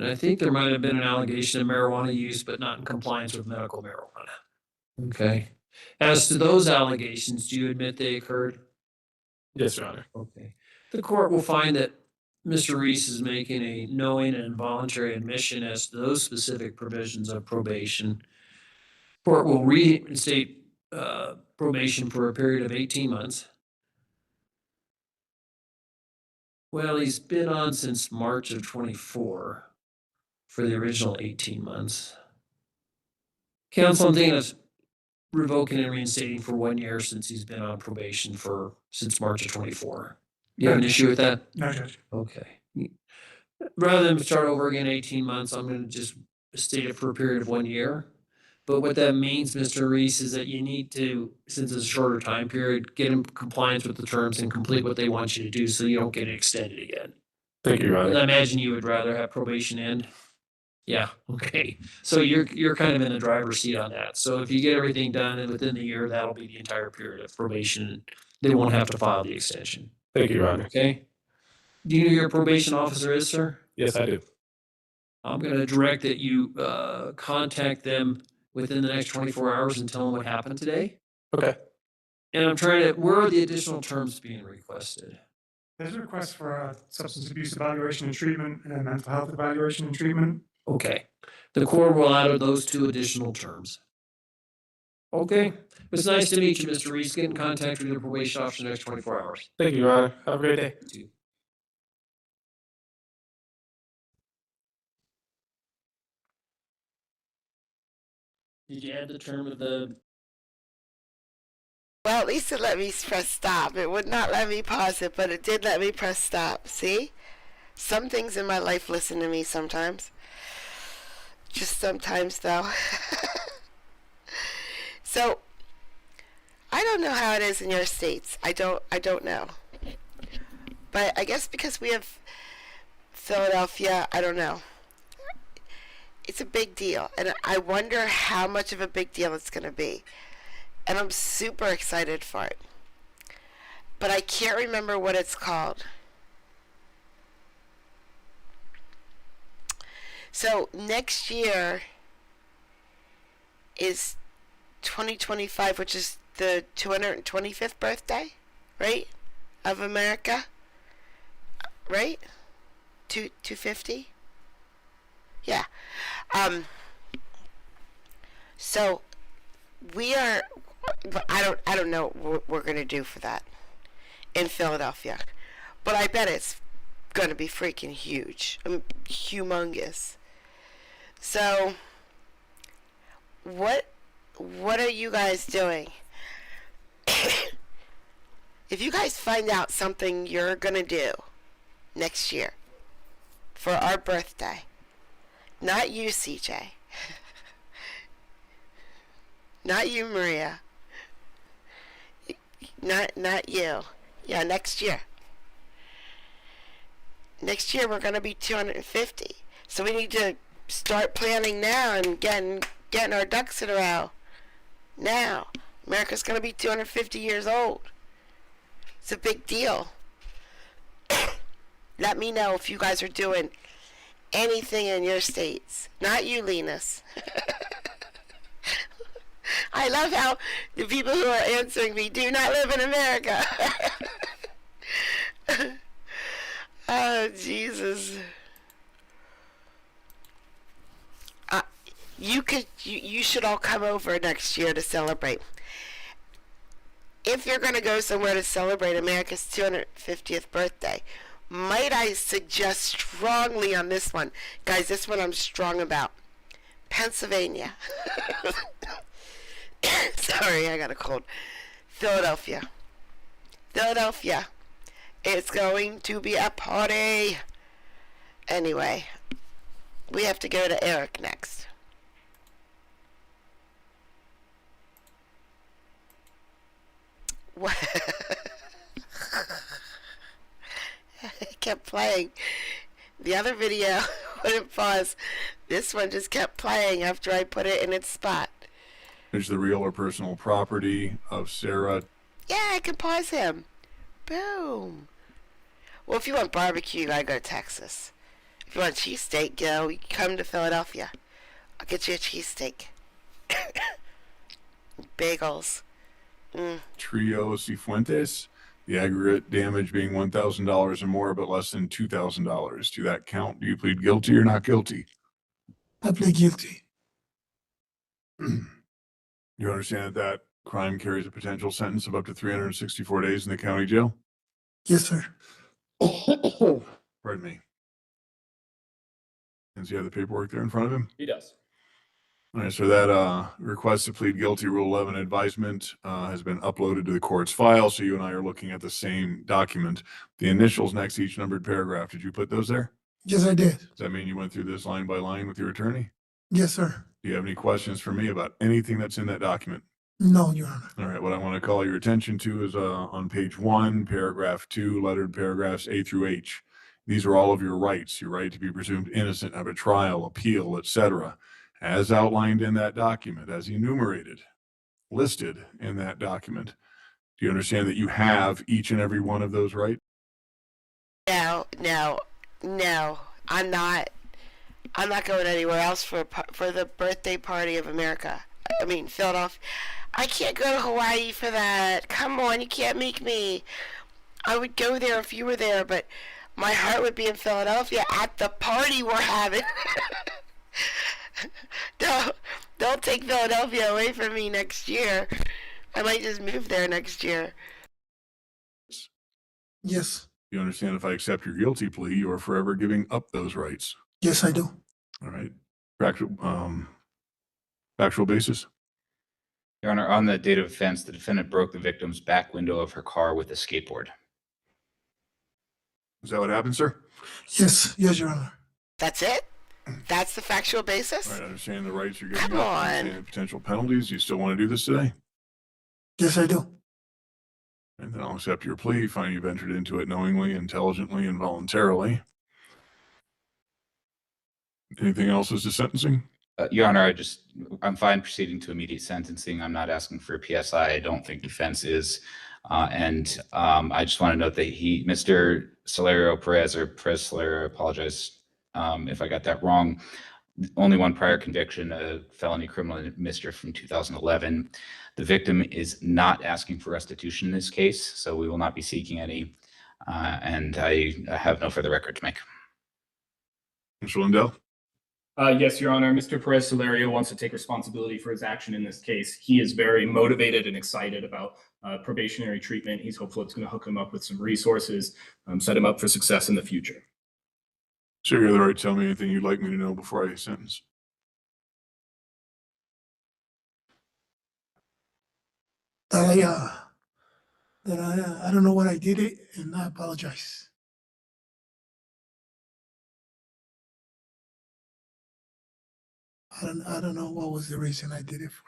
I think there might have been an allegation of marijuana use, but not in compliance with medical marijuana. Okay. As to those allegations, do you admit they occurred? Yes, Your Honor. Okay. The court will find that Mr. Reese is making a knowing and involuntary admission as to those specific provisions of probation. Court will reinstate probation for a period of 18 months. Well, he's been on since March of 24 for the original 18 months. Counsel, I'm thinking of revoking and reinstating for 1 year since he's been on probation since March of 24. Do you have an issue with that? No, Judge. Okay. Rather than start over again 18 months, I'm gonna just state it for a period of 1 year. But what that means, Mr. Reese, is that you need to, since it's a shorter time period, get in compliance with the terms and complete what they want you to do so you don't get it extended again. Thank you, Your And Honor. I imagine you would rather have probation end? Yeah, okay. So you're kind of in the driver's seat on that. So if you get everything done and within the year, that'll be the entire period of probation. They won't have to file the extension. Thank you, Your Honor. Okay? Do you know who your probation officer is, sir? Yes, I do. I'm gonna direct that you contact them within the next 24 hours and tell them what happened today. Okay. And where are the additional terms being requested? There's a request for a substance abuse evaluation and treatment and a mental health evaluation and treatment. Okay. The court will add those two additional terms. Okay. It's nice to meet you, Mr. Reese. Get in contact with your probation officer in the next 24 hours. Thank you, Your Honor. Have a great day. You too. Did you add the term of the? Well, at least it let me press stop. It would not let me pause it, but it did let me press stop. See? Some things in my life listen to me sometimes. Just sometimes, though. So, I don't know how it is in your states. I don't know. But I guess because we have Philadelphia, I don't know. It's a big deal. And I wonder how much of a big deal it's going to be. And I'm super excited for it. But I can't remember what it's called. So next year is 2025, which is the 225th birthday, right? Of America, right? 250? Yeah. So we are, I don't know what we're going to do for that in Philadelphia, but I bet it's going to be freaking huge. Humongous. So what are you guys doing if you guys find out something you're gonna do next year for our birthday, not you, CJ, not you, Maria, not you. Yeah, next year. Next year we're gonna be 250. So we need to start planning now and getting our ducks in a row. Now, America's gonna be 250 years old. It's a big deal. Let me know if you guys are doing anything in your states. Not you, Linus. I love how the people who are answering me do not live in America. Oh, Jesus. You should all come over next year to celebrate. If you're going to go somewhere to celebrate America's 250th birthday, might I suggest strongly on this one, guys, this one I'm strong about, Pennsylvania. Sorry, I got a cold. Philadelphia. It's going to be a party. Anyway, we have to go to Eric next. What? It kept playing. The other video wouldn't pause. This one just kept playing after I put it in its spot. Is the real or personal property of Sarah. Yeah, I can pause him. Boom. Well, if you want barbecue, you gotta go to Texas. If you want cheesesteak, you come to Philadelphia. I'll get you a cheesesteak. Bagels. Trio Cifuentes, the aggregate damage being $1,000 or more, but less than $2,000. Do that count? Do you plead guilty or not guilty? I plead guilty. You understand that crime carries a potential sentence of up to 364 days in the county jail? Yes, sir. Pardon me. Does he have the paperwork there in front of him? He does. All right, so that request to plead guilty, Rule 11 advisement, has been uploaded to the court's file, so you and I are looking at the same document. The initials next to each numbered paragraph, did you put those there? Yes, I did. Does that mean you went through this line by line with your attorney? Yes, sir. Do you have any questions for me about anything that's in that document? No, Your Honor. All right, what I want to call your attention to is on page 1, paragraph 2, lettered paragraphs A through H. These are all of your rights, your right to be presumed innocent of a trial, appeal, etc., as outlined in that document, as enumerated, listed in that document. Do you understand that you have each and every one of those rights? No, I'm not going anywhere else for the birthday party of America. I mean, Philadelphia. I can't go to Hawaii for that. Come on, you can't make me. I would go there if you were there, but my heart would be in Philadelphia at the party we're having. Don't take Philadelphia away from me next year. I might just move there next year. Yes. You understand if I accept your guilty plea, you are forever giving up those rights. Yes, I do. All right. Factual basis? Your Honor, on the date of offense, the defendant broke the victim's back window of her car with a skateboard. Is that what happened, sir? Yes, Your Honor. That's it? That's the factual basis? All right, I understand the rights you're giving Come up. on. Understand the potential penalties. You still want to do this today? Yes, I do. And then I'll accept your plea, find you've entered into it knowingly, intelligently, and voluntarily. Anything else as to sentencing? Your Honor, I'm fine proceeding to immediate sentencing. I'm not asking for a PSI. I don't think defense is. I just want to note that Mr. Salerio Perez, or Perez Salerio, I apologize if I got that wrong, only one prior conviction, a felony criminal mischief from 2011. The victim is not asking for restitution in this case, so we will not be seeking any, and I have no further record to make. Mr. Lindell? Yes, Your Honor. Mr. Perez Salerio wants to take responsibility for his action in this case. He is very motivated and excited about probationary treatment. He's hopeful it's going to hook him up with some resources, set him up for success in the future. Sir, you have the right to tell me anything you'd like me to know before I sentence. That that I don't know what I did it, and I apologize. I don't know what was the reason I did it for.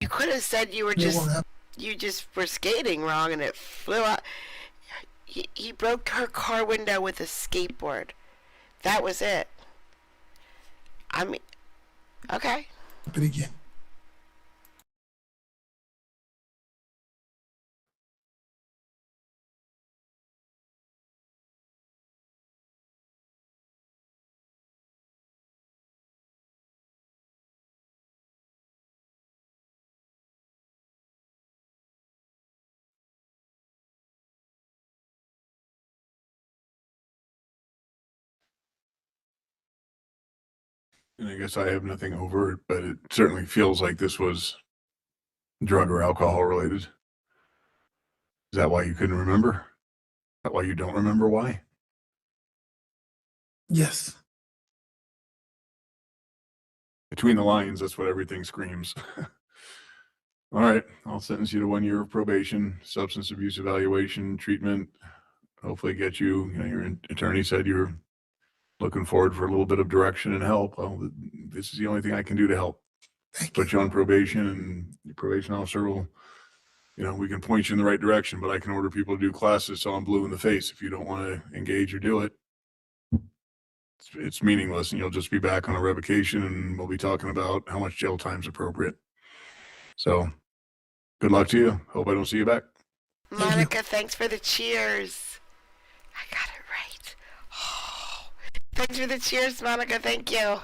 You could have said you were It just won't happen. you just were skating wrong and it flew out. He broke her car window with a skateboard. That was it. I mean, okay. Happen again. And I guess I have nothing overt, but it certainly feels like this was drug or alcohol related. Is that why you couldn't remember? Is that why you don't remember why? Yes. Between the lines, that's what everything screams. All right, I'll sentence you to 1 year of probation, substance abuse evaluation, treatment. Hopefully get you, your attorney said you're looking forward for a little bit of direction and help. Well, this is the only thing I can do to help. Put you on probation, and your probation officer will, we can point you in the right direction, but I can order people to do classes so I'm blue in the face. If you don't want to engage or do it, it's meaningless, and you'll just be back on a revocation, and we'll be talking about how much jail time is appropriate. So good luck to you. Hope I don't see you back. Monica, thanks for the cheers. I got it right. Oh, thanks for the cheers, Monica. Thank you.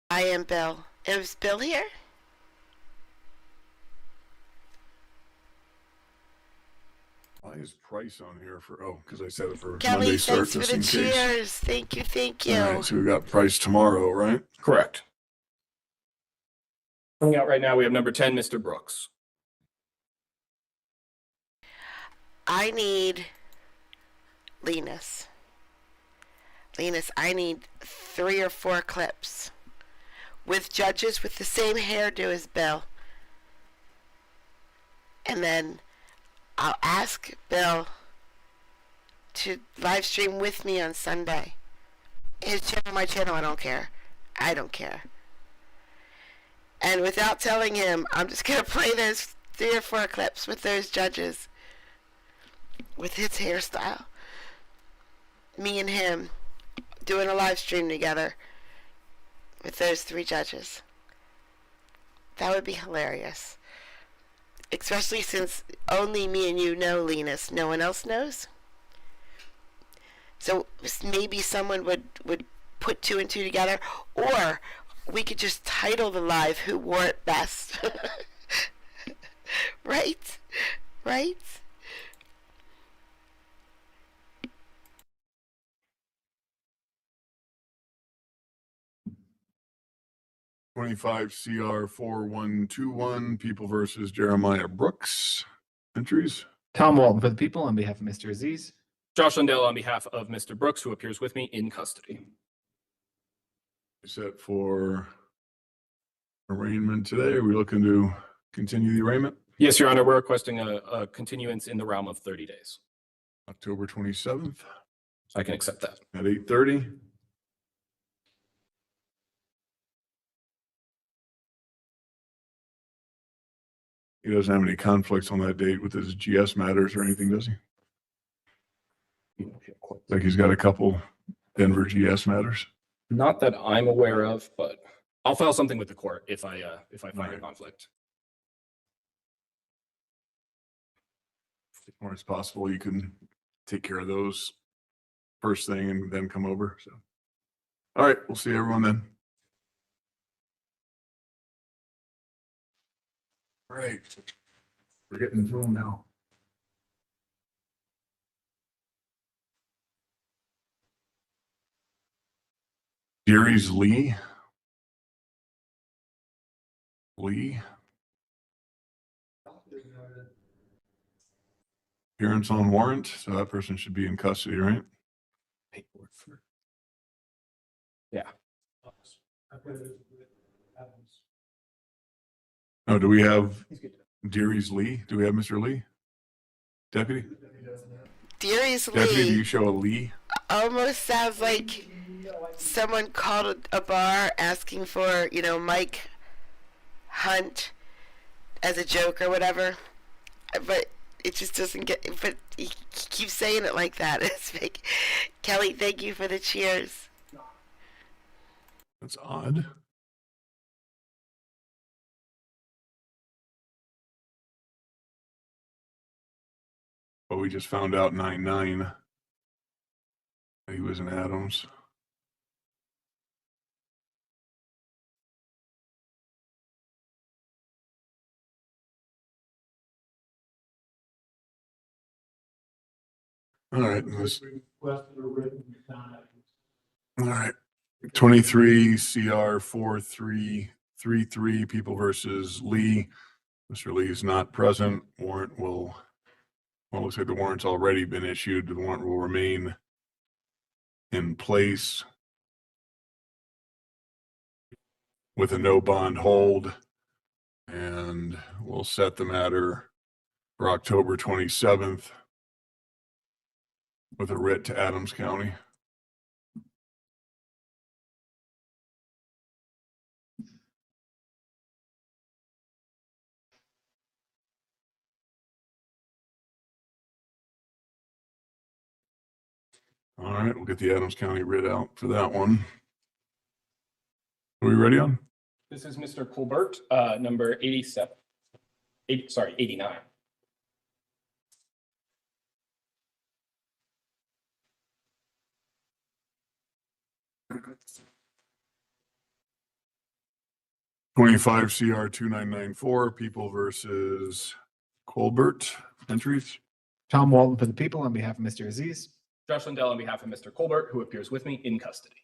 I am Bill. Is Bill here? Why is Price on here for, because I said it for Kelly, Monday start thanks for just the in case. cheers. Thank you, thank you. All right, so we got Price tomorrow, right? Correct. Coming out right now, we have number 10, Mr. Brooks. I need Linus. Linus, I need 3 or 4 clips with judges with the same hairdo as Bill. And then I'll ask Bill to live stream with me on Sunday. His channel, my channel, I don't care. I don't care. And without telling him, I'm just going to play those 3 or 4 clips with those judges. With his hairstyle. Me and him doing a live stream together with those 3 judges. That would be hilarious. Especially since only me and you know Linus. No one else knows. So maybe someone would put 2 and 2 together. Or we could just title the live Who Wore It Best. Right? Right? 25 CR 4121, People versus Jeremiah Brooks. Entries. Tom Walton for the people on behalf of Mr. Aziz. Josh Lundell on behalf of Mr. Brooks, who appears with me in custody. Set for arraignment today. Are we looking to continue the arraignment? Yes, Your Honor, we're requesting a continuance in the realm of 30 days. October 27th. I can accept that. At 8:30. He doesn't have any conflicts on that date with his GS matters or anything, does he? Like he's got a couple Denver GS matters. Not that I'm aware of, but I'll file something with the court if I find a conflict. Or it's possible you can take care of those first thing and then come over. So, all right, we'll see everyone then. All right, we're getting through them now. Gary's Lee. Appearance on warrant, so that person should be in custody, right? Yeah. Oh, do we have Deary's Lee? Do we have Mr. Lee? Deputy? Deary's Deputy, do Lee you show a Lee? almost sounds like someone called a bar asking for, Mike Hunt as a joke or whatever. But it just doesn't get, but he keeps saying it like that. It's like, Kelly, thank you for the cheers. That's odd. But we just found out 9/9 that he was in Adams. All right. All right. 23 CR 4333 People versus Lee. Mr. Lee is not present. Warrant will, well, looks like the warrant's already been issued. The warrant will remain in place with a no bond hold, and we'll set the matter for October 27th with a writ to Adams County. All right, we'll get the Adams County writ out for that one. Are we ready on? This is Mr. Colbert, number 89. 25 CR 2994 People versus Colbert. Entries. Tom Walton for the people on behalf of Mr. Aziz. Josh Lindell on behalf of Mr. Colbert, who appears with me in custody.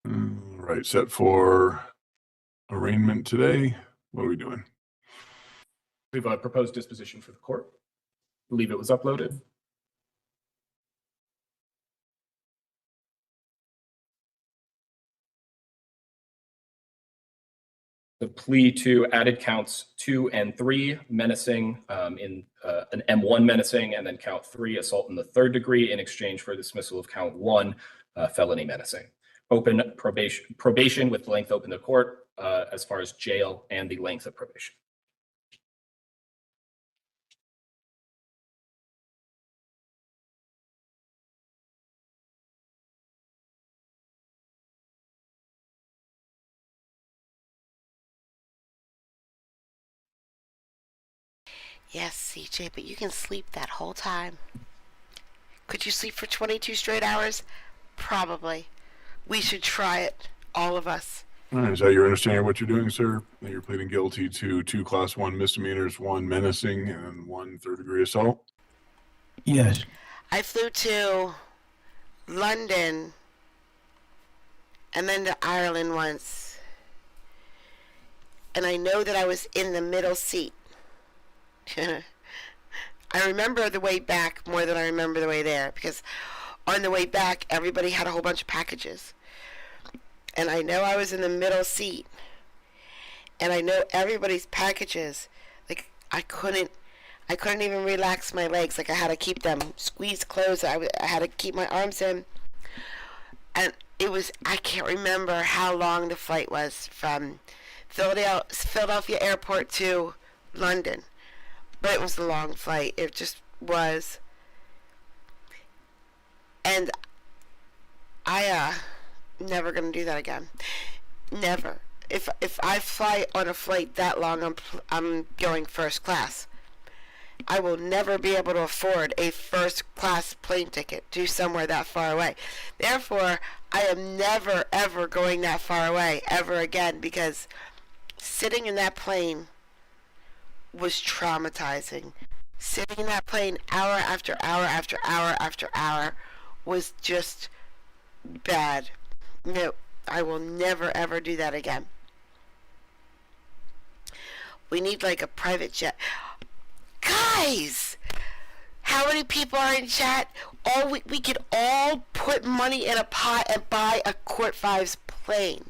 Right, set for arraignment today. What are we doing? We have a proposed disposition for the court. I believe it was uploaded. The plea to added counts 2 and 3, menacing in an M1 menacing, and then count 3, assault in the 3rd degree, in exchange for dismissal of count 1, felony menacing. Open probation with length open to court as far as jail and the length of probation. Yes, CJ, but you can sleep that whole time. Could you sleep for 22 straight hours? Probably. We should try it, all of us. All right, is that your understanding of what you're doing, sir? That you're pleading guilty to 2 Class 1 misdemeanors, 1 menacing, and 1 third-degree assault? Yes. I flew to London and then to Ireland once. And I know that I was in the middle seat. I remember the way back more than I remember the way there, because on the way back everybody had a whole bunch of packages, and I know I was in the middle seat, and I know everybody's packages, like I couldn't even relax my legs, like I had to keep them squeezed closed. I had to keep my arms in, and it was, I can't remember how long the flight was from Philadelphia airport to London. But it was a long flight. It just was. And I never gonna do that again. Never. If I fly on a flight that long, I'm going first class. I will never be able to afford a first class plane ticket to somewhere that far away. Therefore, I am never ever going that far away ever again, because sitting in that plane was traumatizing. Sitting in that plane hour after hour after hour after hour was just bad. No, I will never ever do that again. We need like a private jet. Guys, how many people are in chat? All we could all put money in a pot and buy a Court 5's plane.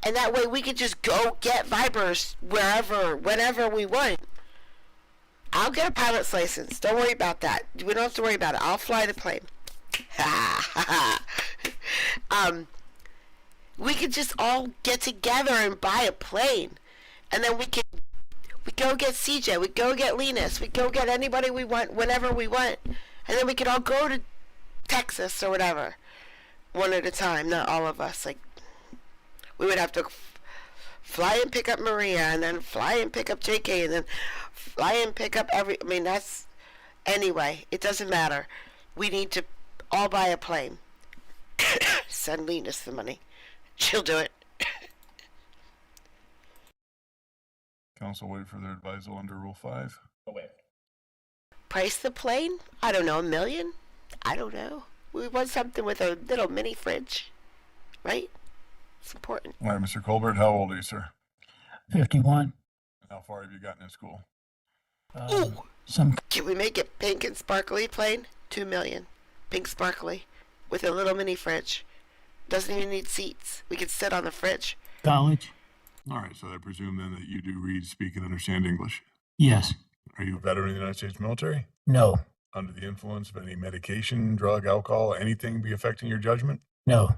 And that way we could just go get Vipers wherever, whenever we want. I'll get a pilot's license. Don't worry about that. We don't have to worry about it. I'll fly the plane. We could just all get together and buy a plane. And then we go get CJ, we go get Linus, we go get anybody we want whenever we want. And then we could all go to Texas or whatever. One at a time, not all of us. Like, we would have to fly and pick up Maria, and then fly and pick up JK, and then fly and pick up that's, anyway, it doesn't matter. We need to all buy a plane. Send Linus the money. She'll do it. Council wait for their advisal under Rule 5. Price the plane? I don't know, $1 million? I don't know. We want something with a little mini fridge, right? It's important. All right, Mr. Colbert, how old are you, sir? 51. How far have you gotten in school? Ooh! Some Can we make it pink and sparkly plane? $2 million. Pink sparkly. With a little mini fridge. Doesn't even need seats. We could sit on the fridge. college? All right, so I presume then that you do read, speak, and understand English. Yes. Are you a veteran of the United States military? No. Under the influence of any medication, drug, alcohol, anything be affecting your judgment? No.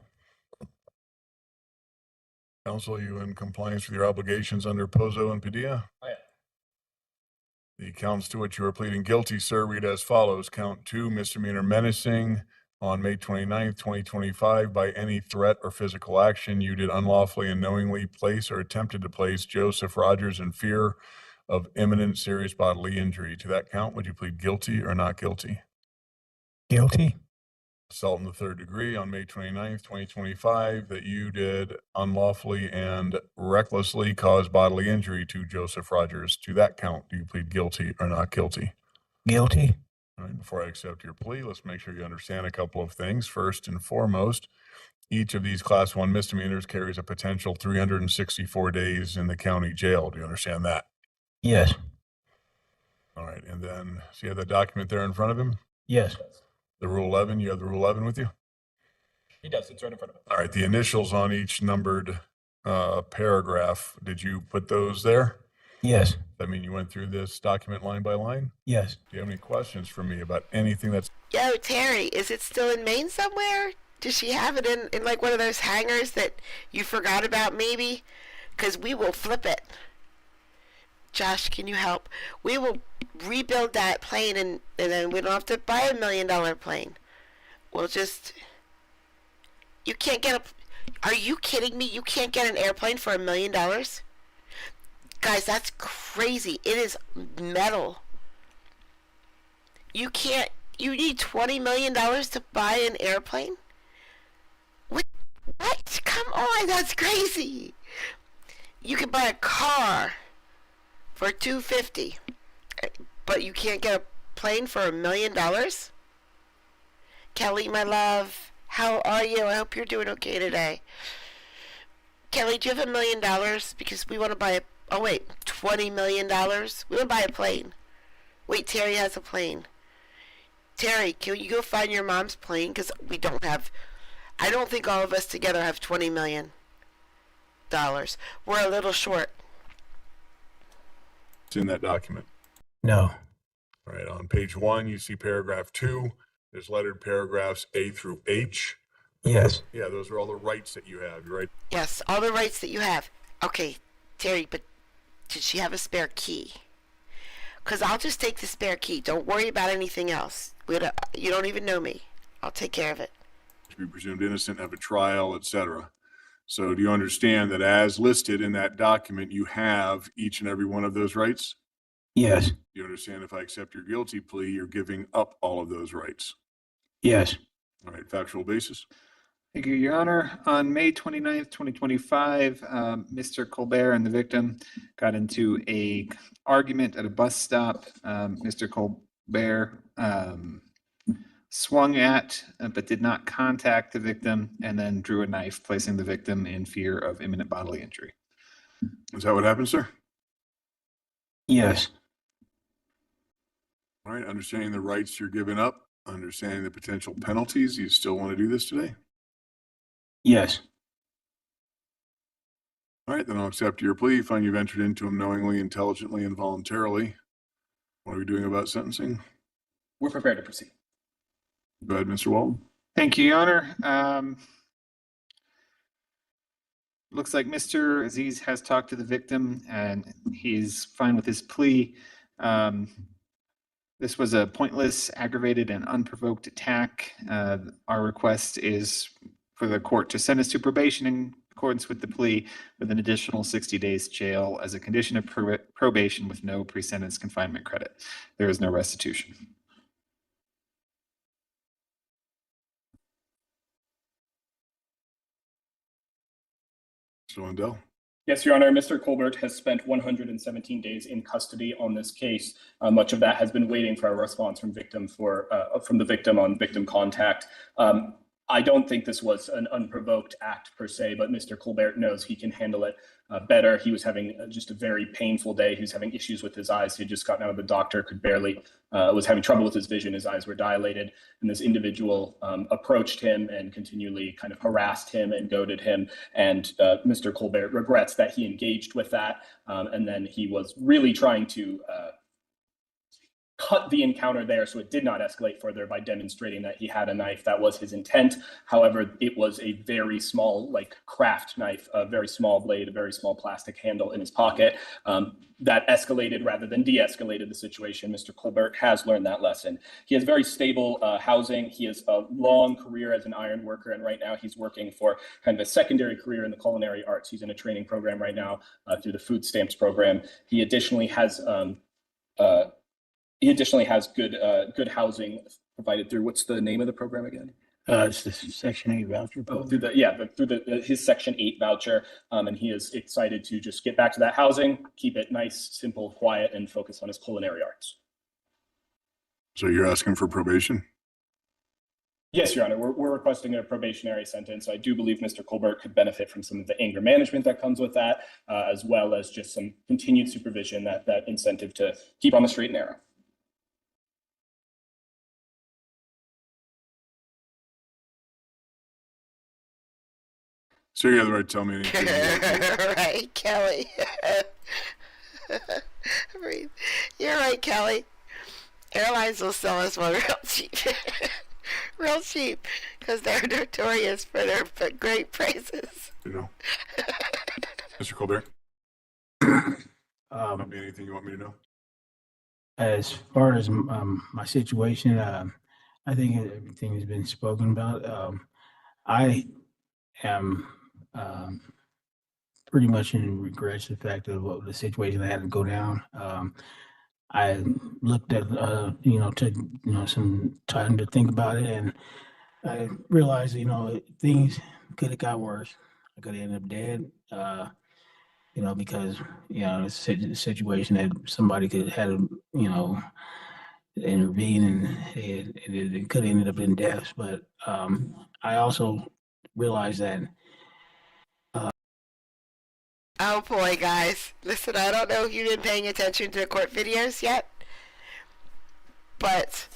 Counsel, are you in compliance with your obligations under Pozo and Padilla? Oh, yeah. The counts to which you are pleading guilty, sir, read as follows. Count 2, misdemeanor menacing on May 29th, 2025, by any threat or physical action you did unlawfully and knowingly place or attempted to place Joseph Rogers in fear of imminent serious bodily injury. To that count, would you plead guilty or not guilty? Guilty? Assault in the 3rd degree on May 29th, 2025, that you did unlawfully and recklessly cause bodily injury to Joseph Rogers. To that count, do you plead guilty or not guilty? Guilty? All right, before I accept your plea, let's make sure you understand a couple of things. First and foremost, each of these Class 1 misdemeanors carries a potential 364 days in the county jail. Do you understand that? Yes. All right, and then, so you have the document there in front of him? Yes. The Rule 11, you have the Rule 11 with you? He does. It's right in front of him. All right, the initials on each numbered paragraph, did you put those there? Yes. I mean, you went through this document line by line? Yes. Do you have any questions for me about anything that's... Yo, Terry, is it still in Maine somewhere? Does she have it in like one of those hangars that you forgot about maybe? Because we will flip it. Josh, can you help? We will rebuild that plane and then we don't have to buy $1 million plane. We'll just... You can't get a... Are you kidding me? You can't get an airplane for $1 million? Guys, that's crazy. It is metal. You can't... You need $20 million to buy an airplane? What? Come on, that's crazy. You can buy a car for $250, but you can't get a plane for $1 million? Kelly, my love, how are you? I hope you're doing okay today. Kelly, do you have $1 million? Because we want to buy a... Oh, wait, $20 million? We want to buy a plane. Wait, Terry has a plane. Terry, can you go find your mom's plane? Because we don't have... I don't think all of us together have $20 million. We're a little short. It's in that document. No. All right, on page 1, you see paragraph 2. There's lettered paragraphs A through H. Yes. Yeah, those are all the rights that you have, right? Yes, all the rights that you have. Okay, Terry, but did she have a spare key? Because I'll just take the spare key. Don't worry about anything else. You don't even know me. I'll take care of it. To be presumed innocent, have a trial, etc. So do you understand that as listed in that document, you have each and every one of those rights? Yes. Do you understand if I accept your guilty plea, you're giving up all of those rights? Yes. All right, factual basis. Thank you, Your Honor. On May 29th, 2025, Mr. Colbert and the victim got into a argument at a bus stop. Mr. Colbert swung at, but did not contact the victim, and then drew a knife, placing the victim in fear of imminent bodily injury. Is that what happened, sir? Yes. All right, understanding the rights you're giving up, understanding the potential penalties, you still want to do this today? Yes. All right, then I'll accept your plea, find you've entered into them knowingly, intelligently, and voluntarily. What are we doing about sentencing? We're prepared to proceed. Go ahead, Mr. Walton. Thank you, Your Honor. Looks like Mr. Aziz has talked to the victim and he's fine with his plea. This was a pointless, aggravated, and unprovoked attack. Our request is for the court to sentence to probation in accordance with the plea with an additional 60 days jail as a condition of probation with no pre-sentence confinement credit. There is no restitution. Mr. Lindell. Yes, Your Honor. Mr. Colbert has spent 117 days in custody on this case. Much of that has been waiting for a response from the victim on victim contact. I don't think this was an unprovoked act per se, but Mr. Colbert knows he can handle it better. He was having just a very painful day. He was having issues with his eyes. He had just gotten out of the doctor, could barely, was having trouble with his vision. His eyes were dilated. And this individual approached him and continually kind of harassed him and goaded him. And Mr. Colbert regrets that he engaged with that. And then he was really trying to cut the encounter there so it did not escalate further by demonstrating that he had a knife. That was his intent. However, it was a very small, like craft knife, a very small blade, a very small plastic handle in his pocket. That escalated rather than de-escalated the situation. Mr. Colbert has learned that lesson. He has very stable housing. He has a long career as an iron worker, and right now he's working for kind of a secondary career in the culinary arts. He's in a training program right now through the food stamps program. He additionally has good housing provided through, what's the name of the program again? It's the Section 8 voucher. Through his Section 8 voucher. And he is excited to just get back to that housing, keep it nice, simple, quiet, and focus on his culinary arts. So you're asking for probation? Yes, Your Honor, we're requesting a probationary sentence. I do believe Mr. Colbert could benefit from some of the anger management that comes with that, as well as just some continued supervision, that incentive to keep on the straight and narrow. So you have the right to tell me anything. Right, Kelly. You're right, Kelly. Airlines will sell us one real cheap. Real cheap, because they're notorious for their great prices. You know. Mr. Colbert? Anything you want me to know? As far as my situation, I think everything has been spoken about. I am pretty much in regrets the fact of what the situation that had to go down. I looked at took some time to think about it, and I realized things could have got worse. I could have ended up dead. Because it's a situation that somebody could have had intervene, and it could have ended up in deaths. But I also realized that. Oh boy, guys. Listen, I don't know if you've been paying attention to the court videos yet, but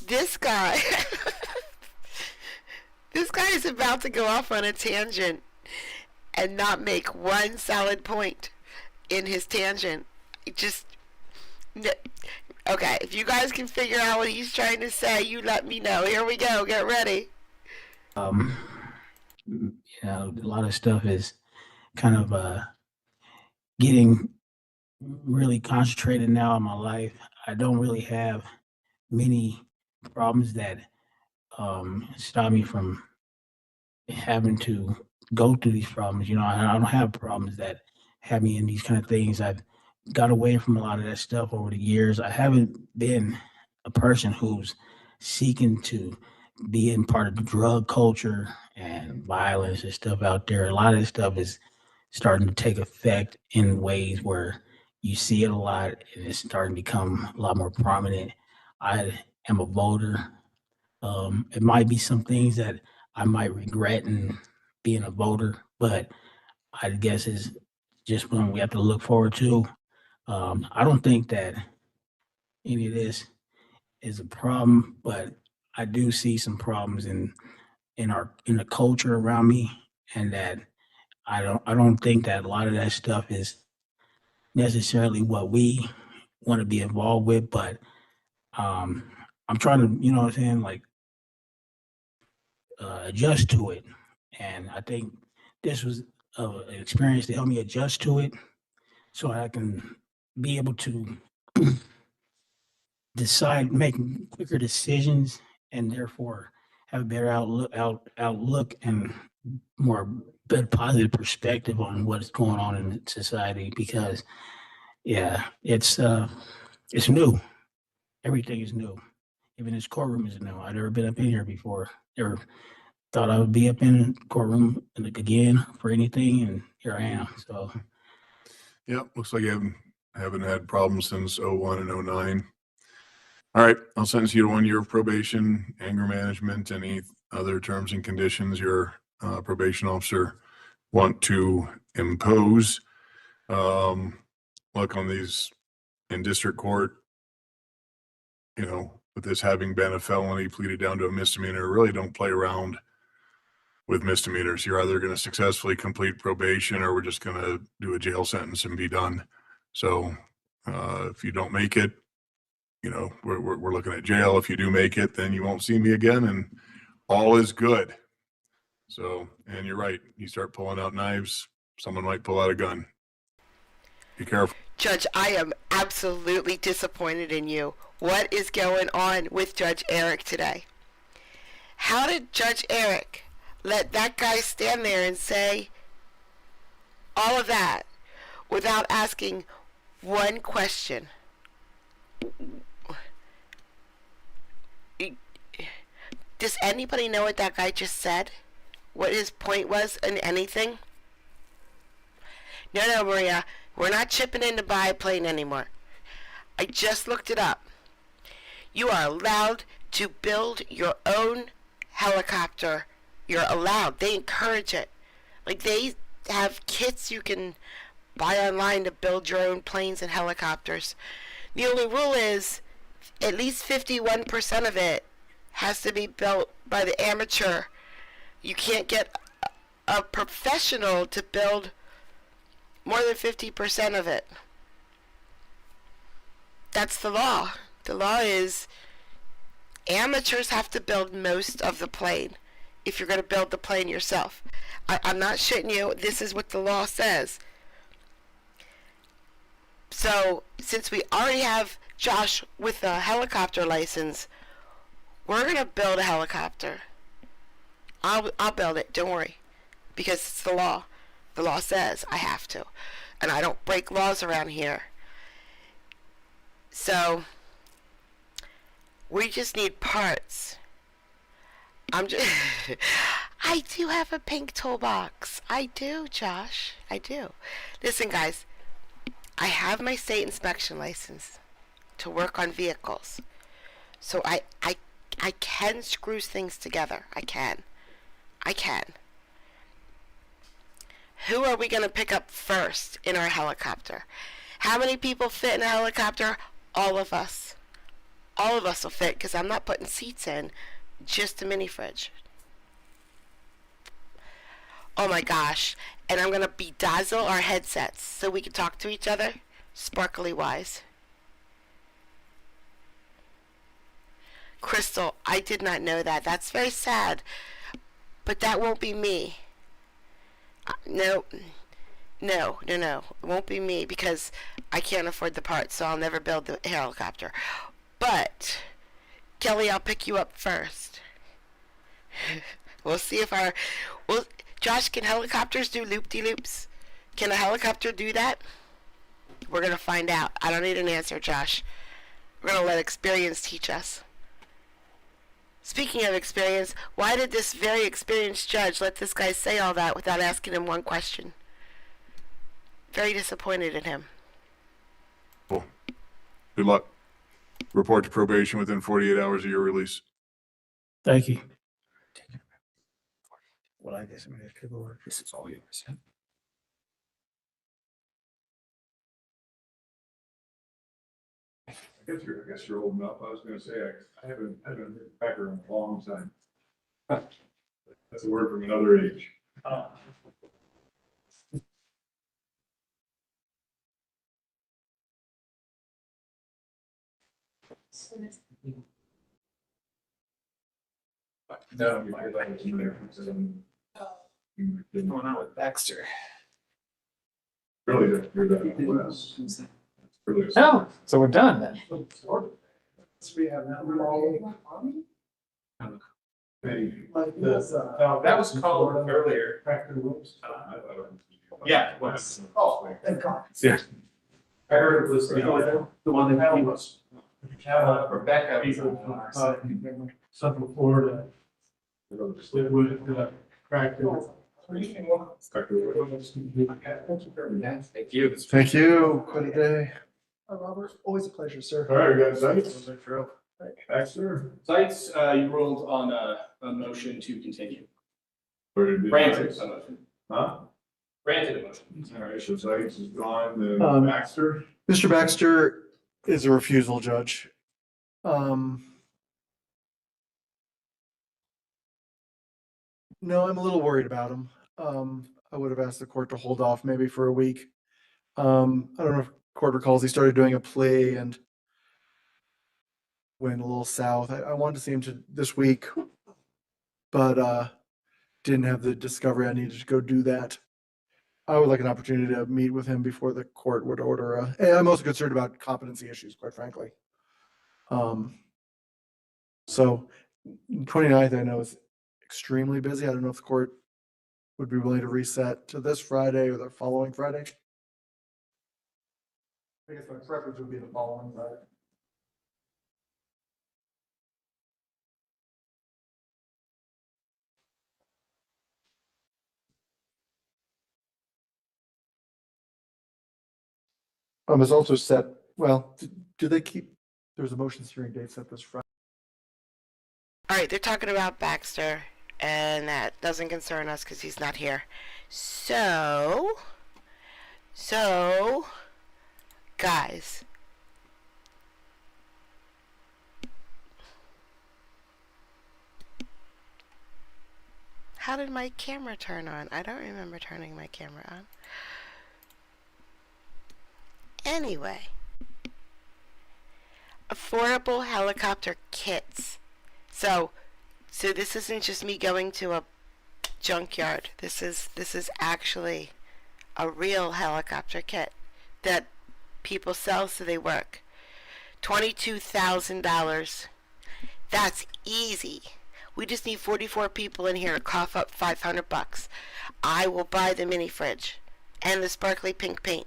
this guy, this guy is about to go off on a tangent and not make one solid point in his tangent. Okay, if you guys can figure out what he's trying to say, you let me know. Here we go. Get ready. A lot of stuff is kind of getting really concentrated now in my life. I don't really have many problems that stop me from having to go through these problems. I don't have problems that have me in these kind of things. I've got away from a lot of that stuff over the years. I haven't been a person who's seeking to be in part of the drug culture and violence and stuff out there. A lot of this stuff is starting to take effect in ways where you see it a lot, and it's starting to become a lot more prominent. I am a voter. It might be some things that I might regret in being a voter, but I guess it's just one we have to look forward to. I don't think that any of this is a problem, but I do see some problems in the culture around me, and that I don't think that a lot of that stuff is necessarily what we want to be involved with, but I'm trying to, you know what I'm saying, like adjust to it. And I think this was an experience to help me adjust to it so I can be able to decide, make quicker decisions, and therefore have a better outlook and more better positive perspective on what's going on in society. Because yeah, it's new. Everything is new. Even this courtroom is new. I've never been up in here before. Never thought I would be up in the courtroom again for anything, and here I am. So Yep, looks like you haven't had problems since 01 and 09. All right, I'll sentence you to 1 year of probation, anger management, any other terms and conditions your probation officer want to impose. Look, on these in district court, you know, with this having been a felony pleaded down to a misdemeanor, really don't play around with misdemeanors. You're either going to successfully complete probation or we're just going to do a jail sentence and be done. So if you don't make it, you know, we're looking at jail. If you do make it, then you won't see me again and all is good. So, and you're right. You start pulling out knives, someone might pull out a gun. Be careful. Judge, I am absolutely disappointed in you. What is going on with Judge Eric today? How did Judge Eric let that guy stand there and say all of that without asking one question? Does anybody know what that guy just said? What his point was in anything? No, Maria, we're not chipping in to buy a plane anymore. I just looked it up. You are allowed to build your own helicopter. You're allowed. They encourage it. Like, they have kits you can buy online to build your own planes and helicopters. The only rule is at least 51% of it has to be built by the amateur. You can't get a professional to build more than 50% of it. That's the law. The law is amateurs have to build most of the plane if you're going to build the plane yourself. I'm not shitting you. This is what the law says. So, since we already have Josh with a helicopter license, we're going to build a helicopter. I'll build it, don't worry. Because it's the law. The law says I have to. And I don't break laws around here. So, we just need parts. I do have a pink toolbox. I do, Josh. I do. Listen, guys. I have my state inspection license to work on vehicles. So I can screw things together. I can. Who are we going to pick up first in our helicopter? How many people fit in a helicopter? All of us. All of us will fit because I'm not putting seats in, just a mini fridge. Oh my gosh. And I'm going to bedazzle our headsets so we can talk to each other sparkly wise. Crystal, I did not know that. That's very sad. But that won't be me. No. It won't be me because I can't afford the parts, so I'll never build the helicopter. But, Kelly, I'll pick you up first. We'll see if Josh, can helicopters do loop-de-loops? Can a helicopter do that? We're going to find out. I don't need an answer, Josh. We're going to let experience teach us. Speaking of experience, why did this very experienced judge let this guy say all that without asking him one question? Very disappointed in him. Cool. Good luck. Report to probation within 48 hours of your release. thank you. Well, I guess I'm going to have to go over. This is all yours. I guess you're old enough. I was gonna say, I haven't had a backer in a long time. That's a word from another age. No, you heard that was in there. What's going on with Baxter? Really didn't hear that in the West. It's really a- Oh, so we're done then. We have now. That was called earlier. Yeah, it was. Oh, thank God. Yeah. I heard it was the one that he was. Rebecca. Central Florida. It would, practice. Thank you. Thank you. Quite a day. Robert, always a pleasure, sir. All right, guys, thanks. Baxter. Sites, you ruled on a motion to continue. Granted. a motion. Huh? Granted a motion. All right, so Sykes is gone, then Um, Baxter. Mr. Baxter is a refusal judge. No, I'm a little worried about him. I would have asked the court to hold off maybe for a week. I don't know if court recalls, he started doing a plea and went a little south. I wanted to see him this week, but didn't have the discovery I needed to go do that. I would like an opportunity to meet with him before the court would order and I'm also concerned about competency issues, quite frankly. So 29th, I know is extremely busy. I don't know if the court would be willing to reset to this Friday or the following Friday. I guess my preference would be the following Friday. It's also set, well, do they keep, there's a motions hearing date set this Friday. All right, they're talking about Baxter, and that doesn't concern us because he's not here. So, guys, how did my camera turn on? I don't remember turning my camera on. Anyway, affordable helicopter kits. So this isn't just me going to a junkyard. This is actually a real helicopter kit that people sell so they work. $22,000. That's easy. We just need 44 people in here to cough up $500. I will buy the mini fridge and the sparkly pink paint.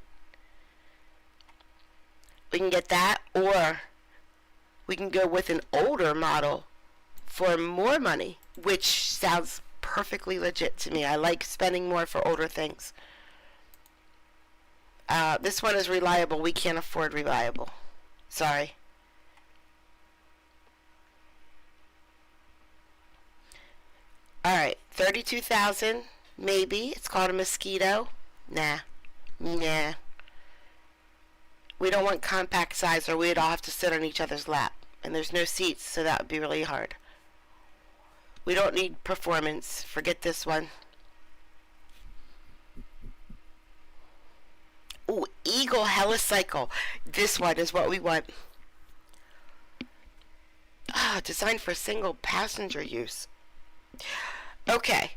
We can get that, or we can go with an older model for more money, which sounds perfectly legit to me. I like spending more for older things. This one is reliable. We can't afford reliable. Sorry. Alright, 32,000, maybe. It's called a Mosquito. Nah. We don't want compact size or we'd all have to sit on each other's lap. And there's no seats, so that would be really hard. We don't need performance. Forget this one. Ooh, Eagle Helicycle. This one is what we want. Designed for single passenger use. Okay.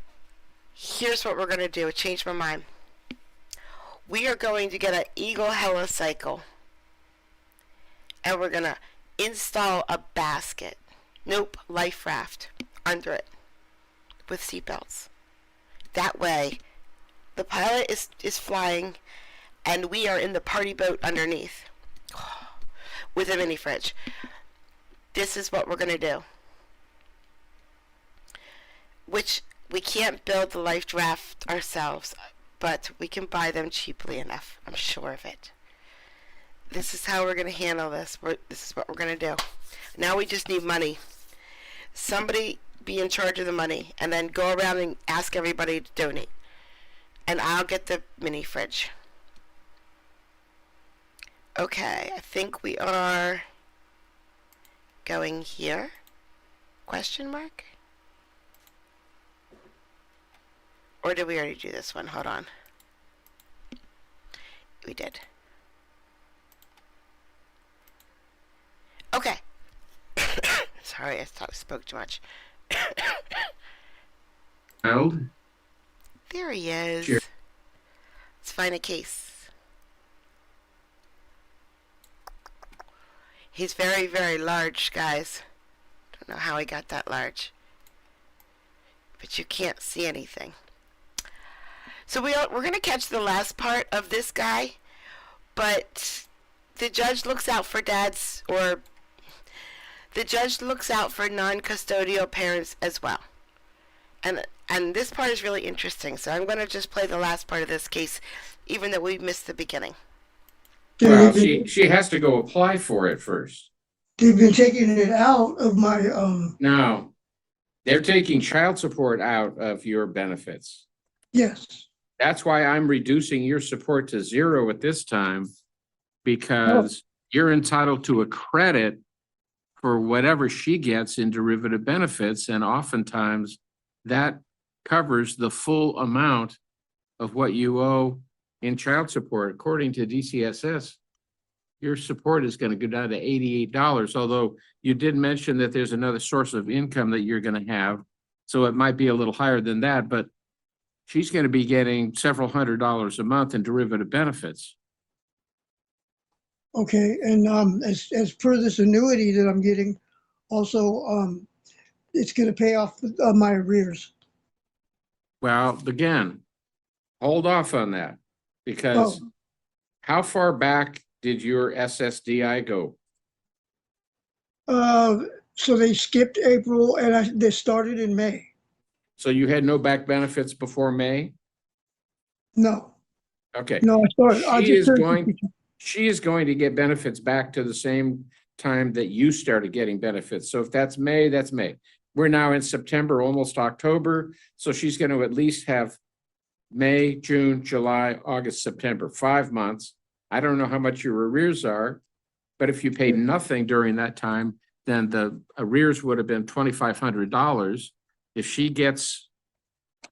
Here's what we're going to do. I changed my mind. We are going to get an Eagle Helicycle. And we're going to install a basket. Nope, life raft under it with seatbelts. That way, the pilot is flying and we are in the party boat underneath with a mini fridge. This is what we're going to do. Which we can't build the life raft ourselves, but we can buy them cheaply enough. I'm sure of it. This is how we're going to handle this. This is what we're going to do. Now we just need money. Somebody be in charge of the money and then go around and ask everybody to donate. And I'll get the mini fridge. Okay, I think we are going here? Question mark? Or did we already do this one? Hold on. We did. Okay. Sorry, I thought I spoke too much. Child? There he is. Sure. Let's find a case. He's very, very large, guys. Don't know how he got that large. But you can't see anything. So we're going to catch the last part of this guy, but the judge looks out for dads, or the judge looks out for non-custodial parents as well. And this part is really interesting, so I'm going to just play the last part of this case, even though we missed the beginning. Well, she has to go apply for it first. They've been taking it out of my, No, they're taking child support out of your benefits. yes. That's why I'm reducing your support to 0 at this time, because you're entitled to a credit for whatever she gets in derivative benefits, and oftentimes that covers the full amount of what you owe in child support. According to DCSS, your support is going to go down to $88, although you did mention that there's another source of income that you're going to have, so it might be a little higher than that, but she's going to be getting several $100s a month in derivative benefits. Okay, and as per this annuity that I'm getting, also it's going to pay off my arrears. Well, again, hold off on that, because how far back did your SSDI go? So they skipped April and they started in May. So you had no back benefits before May? No. Okay. No, I started. She is going to get benefits back to the same time that you started getting benefits. So if that's May, that's May. We're now in September, almost October. So she's going to at least have May, June, July, August, September, 5 months. I don't know how much your arrears are, but if you paid nothing during that time, then the arrears would have been $2,500. If she gets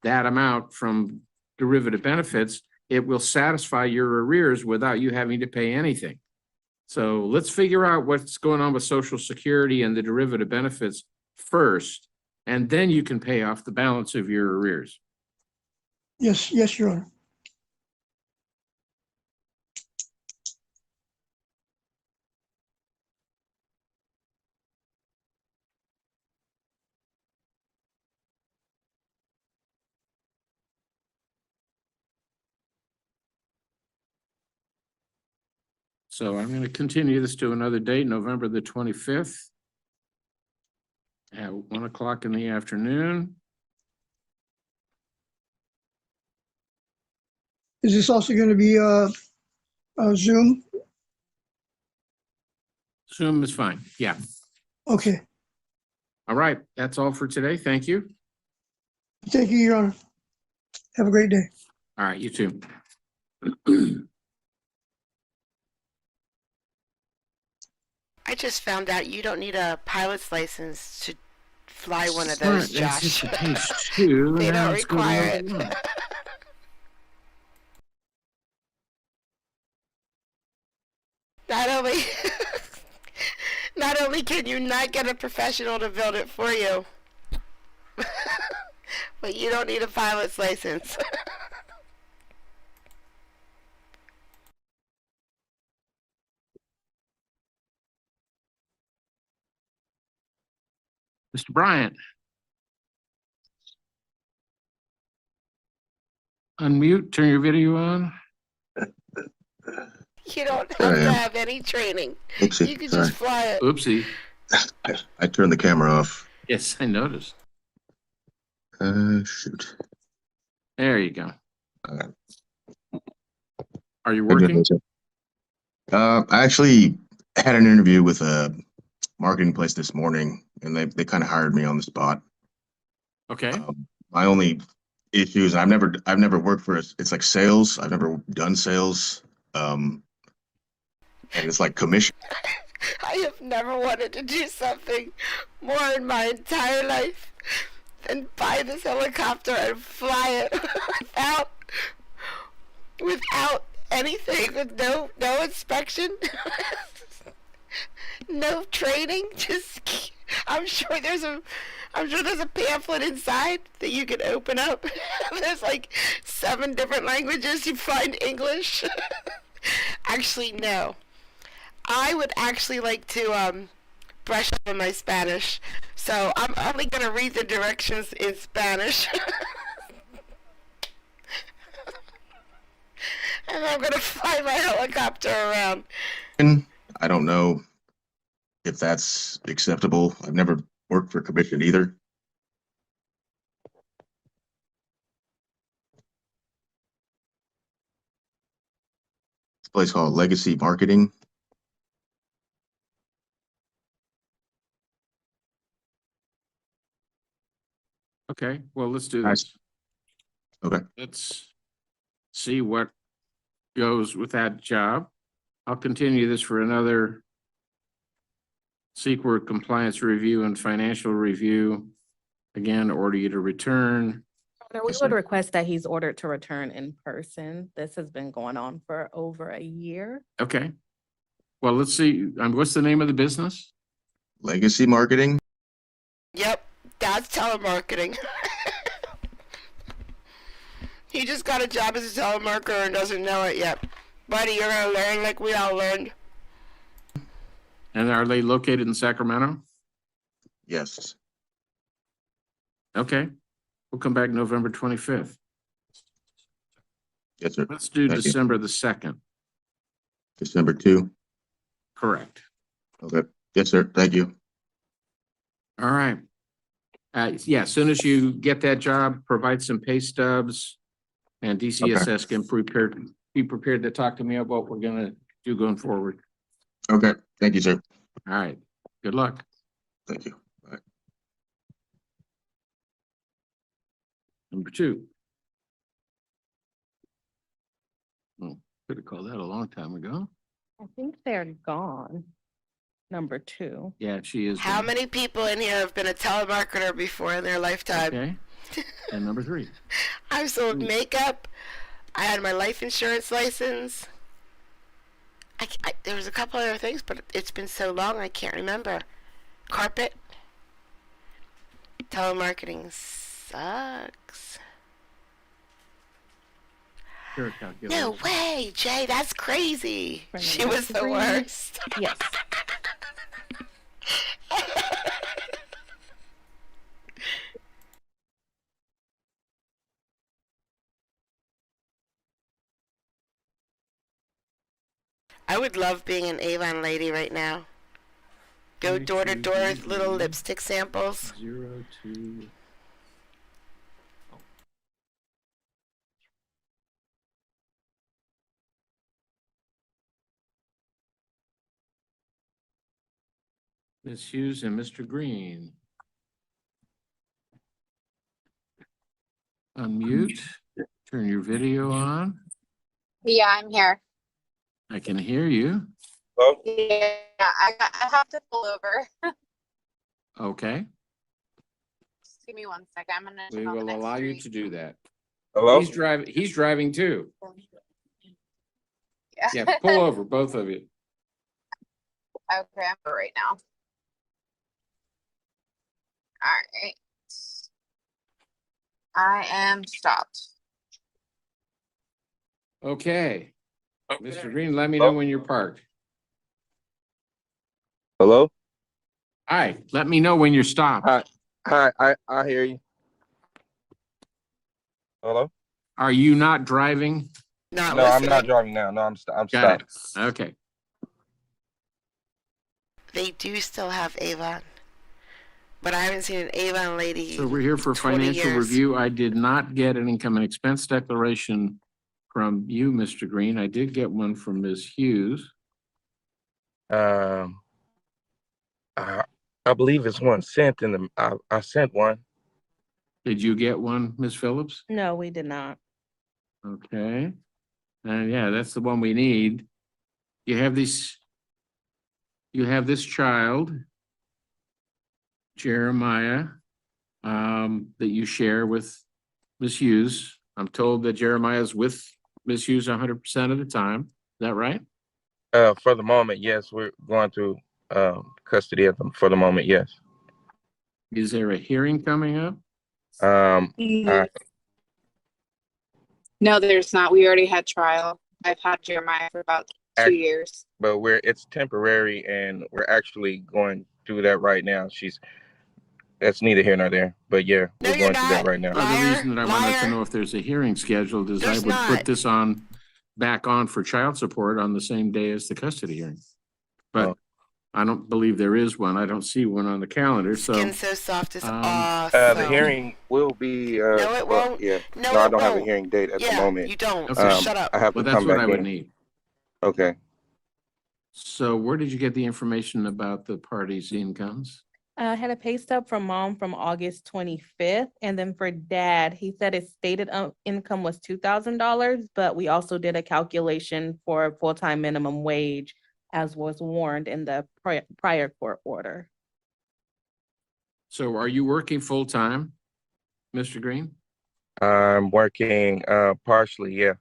that amount from derivative benefits, it will satisfy your arrears without you having to pay anything. So let's figure out what's going on with Social Security and the derivative benefits first, and then you can pay off the balance of your arrears. Yes, yes, Your Honor. So I'm going to continue this to another date, November the 25th at 1 o'clock in the afternoon. Is this also going to be Zoom? Zoom is fine. Yeah. Okay. All right. That's all for today. Thank you. Thank you, Your Honor. Have a great day. All right. You too. I just found out you don't need a pilot's license to fly one of those, That's Josh. just a page 2. They Now don't let's go to require number it. 1. Not only can you not get a professional to build it for you, but you don't need a pilot's license. Mr. Bryant. Unmute, turn your video on. You don't There have I to am. have any training. Oopsie, You can sorry. just fly it. Oopsie. I turned the camera off. Yes, I noticed. Shoot. There you go. Okay. Are you Good, working? I actually had an interview with a marketing place this morning, and they kind of hired me on the spot. Okay. My only issue is I've never worked for it's like sales. I've never done sales. And it's like commission. I have never wanted to do something more in my entire life than buy this helicopter and fly it without anything, with no inspection, no training. Just I'm sure there's a pamphlet inside that you can open up. There's like 7 different languages. You find English. Actually, no. I would actually like to brush up on my Spanish, so I'm only gonna read the directions in Spanish. And I'm gonna fly my helicopter around. I don't know if that's acceptable. I've never worked for commission either. It's a place called Legacy Marketing. Okay, well, let's do Nice. this. Okay. Let's see what goes with that job. I'll continue this for another Sequel compliance review and financial review. Again, order you to return. We would request that he's ordered to return in person. This has been going on for over a year. Okay. Well, let's see. What's the name of the business? Legacy Marketing. Yep, that's telemarketing. He just got a job as a telemarketer and doesn't know it yet. Buddy, you're gonna learn like we all learned. And are they located in Sacramento? Yes. Okay. We'll come back November 25th. Yes, sir. Let's do Thank you. December the 2nd. December 2. Correct. Okay. Yes, sir. Thank you. All right. Yeah, as soon as you get that job, provide some pay stubs, and DCSS can be prepared to talk to me about what we're gonna do going forward. Okay. Thank you, sir. All right. Good luck. Thank you. Bye. Number 2. Could have called that a long time ago. I think they're gone. Number 2. Yeah, she is. How many people in here have been a telemarketer before in their lifetime? Okay. And number 3. I've sold makeup. I had my life insurance license. There was a couple other things, but it's been so long I can't remember. Carpet. Telemarketing sucks. No way, Jay, that's crazy. She was the worst. Yes. I would love being an Avon lady right now. Go door to door with little lipstick samples. 0 2. Ms. Hughes and Mr. Green. Unmute, turn your video on. Yeah, I'm here. I can hear you. Yeah, I have to pull over. Okay, Just give me 1 second. I'm gonna. we turn on the will next allow you street. to do that. Hello? He's driving too. Yeah. Yeah, pull over, both of you. Okay, I'm right now. All right. I am stopped. Okay. Mr. Green, let me know when you're parked. Hello? Hi, let me know when you're stopped. Hi, I hear you. Hello? Are you not driving? No, I'm not driving now. No, I'm Got stopped. it. Okay. They do still have Avon. But I haven't seen an Avon lady. So we're here for 20 financial years. review. I did not get an income and expense declaration from you, Mr. Green. I did get one from Ms. Hughes. I believe it's one sent in the, I sent one. Did you get one, Ms. Phillips? No, we did not. Okay. And yeah, that's the one we need. You have you have this child, Jeremiah, that you share with Ms. Hughes. I'm told that Jeremiah is with Ms. Hughes 100% of the time. Is that right? For the moment, yes, we're going through custody of them for the moment, yes. Is there a hearing coming up? No, there's not. We already had trial. I've had Jeremiah for about 2 years. But it's temporary, and we're actually going through that right now. That's neither here nor there, but yeah, we're going through that right now. The reason that I wanted to know if there's a hearing scheduled is I would put this back on for child support on the same day as the custody hearing. But I don't believe there is one. I don't see one on the calendar, so. Skin so soft is awesome. The hearing will be. No, it won't. Yeah. No, I it don't have a won't. hearing date at the moment. You don't. Okay. So shut up. I have Well, to that's come what back I would in. need. Okay. So where did you get the information about the parties' incomes? I had a pay stub from mom from August 25th. And then for dad, he said his stated income was $2,000, but we also did a calculation for full-time minimum wage as was warned in the prior court order. So are you working full-time, Mr. Green? I'm working partially, yeah.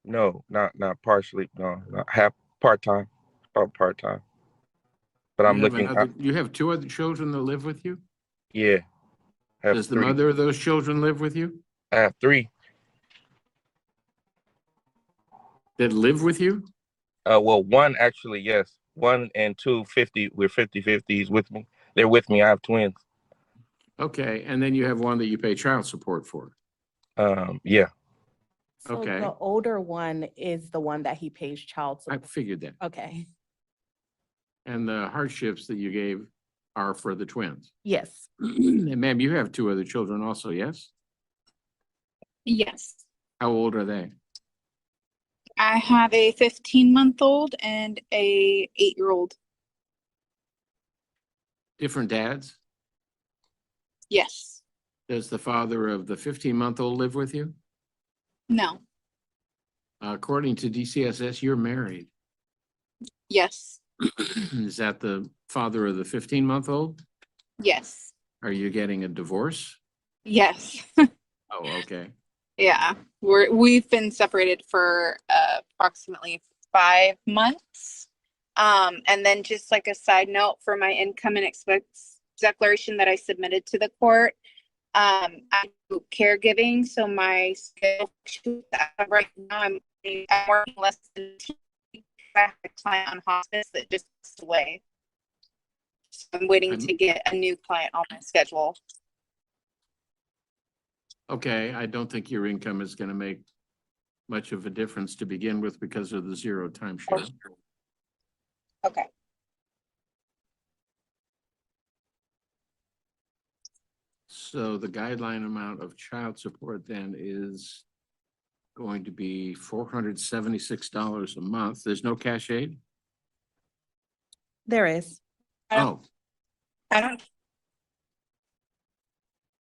No, not partially. No, not half part-time. About part-time. But I'm looking. You have 2 other children that live with you? Yeah. Does the mother of those children live with you? I have 3. That live with you? Well, 1 actually, yes. 1 and 2, 50. We're 50-50s with me. They're with me. I have twins. Okay, and then you have 1 that you pay child support for. Yeah. So Okay. the older one is the one that he pays child I support. figured that. Okay. And the hardships that you gave are for the twins. Yes. And ma'am, you have 2 other children also, yes? Yes. How old are they? I have a 15-month-old and a 8-year-old. Different dads? Yes. Does the father of the 15-month-old live with you? No. According to DCSS, you're married. Yes. Is that the father of the 15-month-old? Yes. Are you getting a divorce? Yes. Oh, okay. Yeah. We've been separated for approximately 5 months. And then just like a side note for my income and expense declaration that I submitted to the court, I do caregiving, so my schedule right now I'm working less than 2 weeks. I have a client on hospice that just passed away, so I'm waiting to get a new client on my schedule. Okay, I don't think your income is going to make much of a difference to begin with because of the 0 timeshare. Okay. So the guideline amount of child support then is going to be $476 a month. There's no cash aid? There is. Oh, I don't.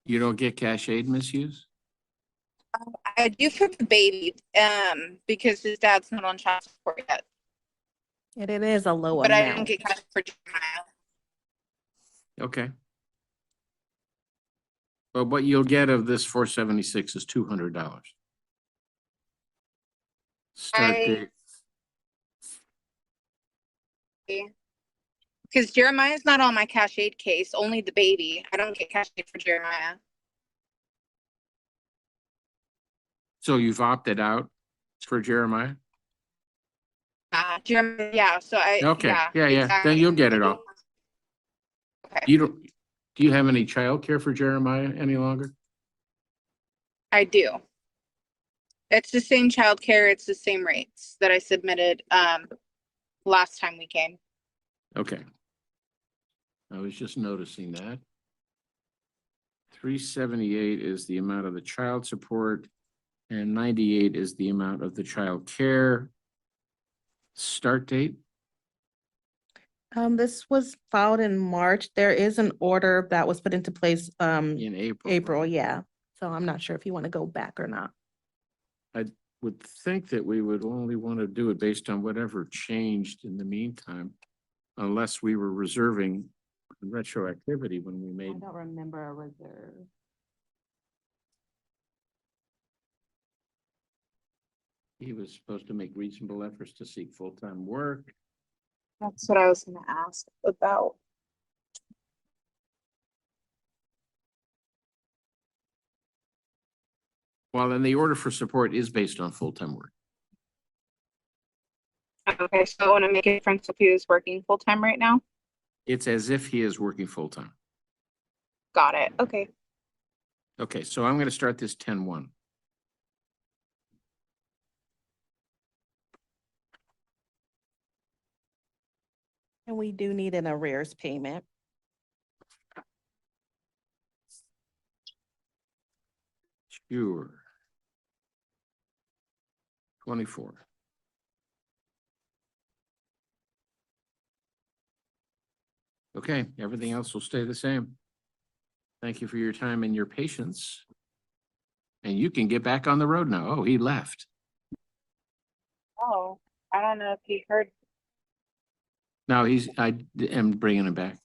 you don't get cash aid, Ms. Hughes? I do for the baby, because his dad's not on child support yet. And it is a low But I amount. don't get cash for Jeremiah. Okay. But what you'll get of this 476 is $200. Start date. Because Jeremiah's not on my cash aid case, only the baby. I don't get cash aid for Jeremiah. So you've opted out for Jeremiah? Jeremiah, yeah. So Okay, yeah, exactly. then you'll get it all. Okay. Do you have any childcare for Jeremiah any longer? I do. It's the same childcare. It's the same rates that I submitted last time we came. Okay. I was just noticing that. 378 is the amount of the child support and 98 is the amount of the child care. Start date? This was filed in March. There is an order that was put into place In April. April, yeah. So I'm not sure if you want to go back or not. would think that we would only want to do it based on whatever changed in the meantime, unless we were reserving retroactivity when we I made. don't remember a reserve. He was supposed to make reasonable efforts to seek full-time work. That's what I was gonna ask about. Well, then the order for support is based on full-time work. Okay, so I want to make a difference if he was working full-time right now. It's as if he is working full-time. Got it. Okay. Okay, so I'm going to start this 10-1. And we do need an arrears payment. Sure. 24. Okay, everything else will stay the same. Thank you for your time and your patience. And you can get back on the road now. Oh, he left. Oh, I don't know if he heard. No, I am bringing him back.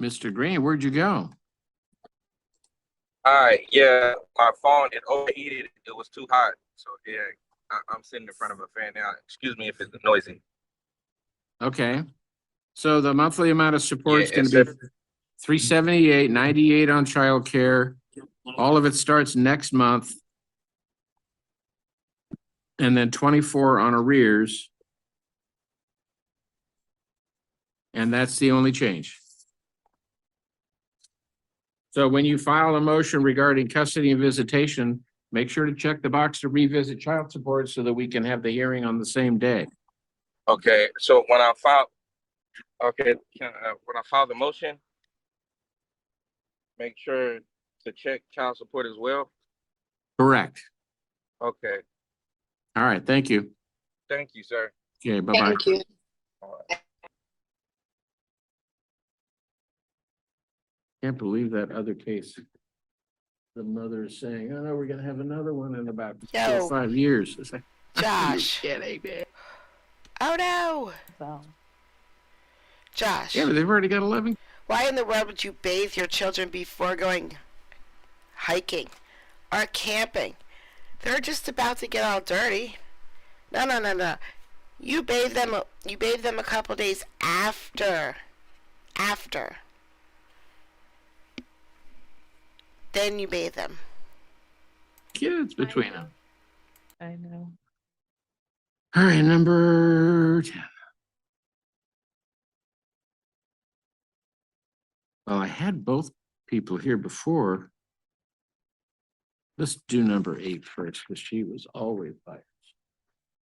Mr. Green, where'd you go? All right, yeah, my phone, it overheated. It was too hot. So yeah, I'm sitting in front of a fan now. Excuse me if it's noisy. Okay. So the monthly amount of support is Yeah, going to be $378, $98 on childcare. All of it starts next month. And then 24 on arrears. And that's the only change. So when you file a motion regarding custody and visitation, make sure to check the box to revisit child support so that we can have the hearing on the same day. Okay, so when I file, when I file the motion, make sure to check child support as well. Correct. Okay, All right, thank you. thank you, sir. Okay, bye-bye. Thank you. All right. Can't believe that other case. The mother is saying, oh, no, we're gonna have another one in about 4 or 5 years. It's like, Josh. you're kidding me. Oh no. So Josh. Yeah, but they've already got 11. Why in the world would you bathe your children before going hiking or camping? They're just about to get all dirty. No. You bathe them a couple days after. Then you bathe them. Kids between them. I know. All right, number 10. Well, I had both people here before. Let's do number 8 first, because she was always by.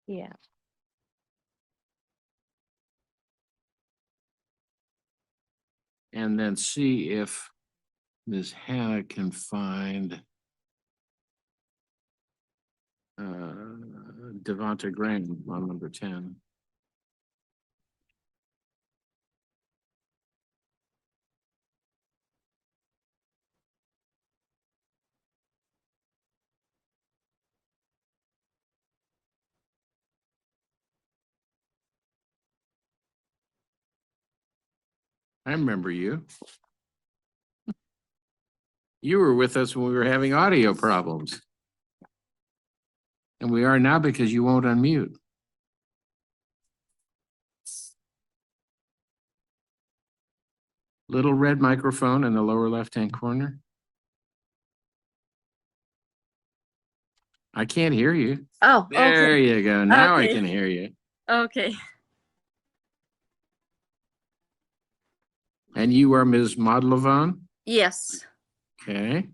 Yeah. And then see if Ms. Hannah can find Devonta Graham on number 10. I remember you. You were with us when we were having audio problems. And we are now because you won't unmute. Little red microphone in the lower left-hand corner. I can't hear you. Oh, There okay. you go. Now I Okay. can hear you. Okay. And you are Ms. Modlovan? Yes. Okay.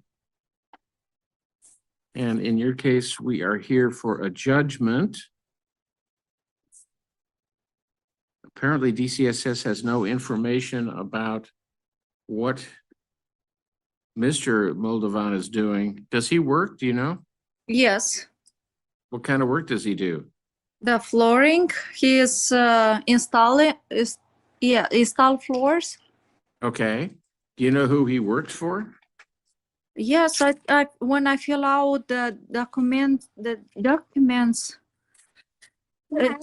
And in your case, we are here for a judgment. Apparently DCSS has no information about what Mr. Moldovan is doing. Does he work? Do you know? Yes. What kind of work does he do? The flooring, he is install floors. Okay. Do you know who he works for? Yes, I when I fill out the documents, it's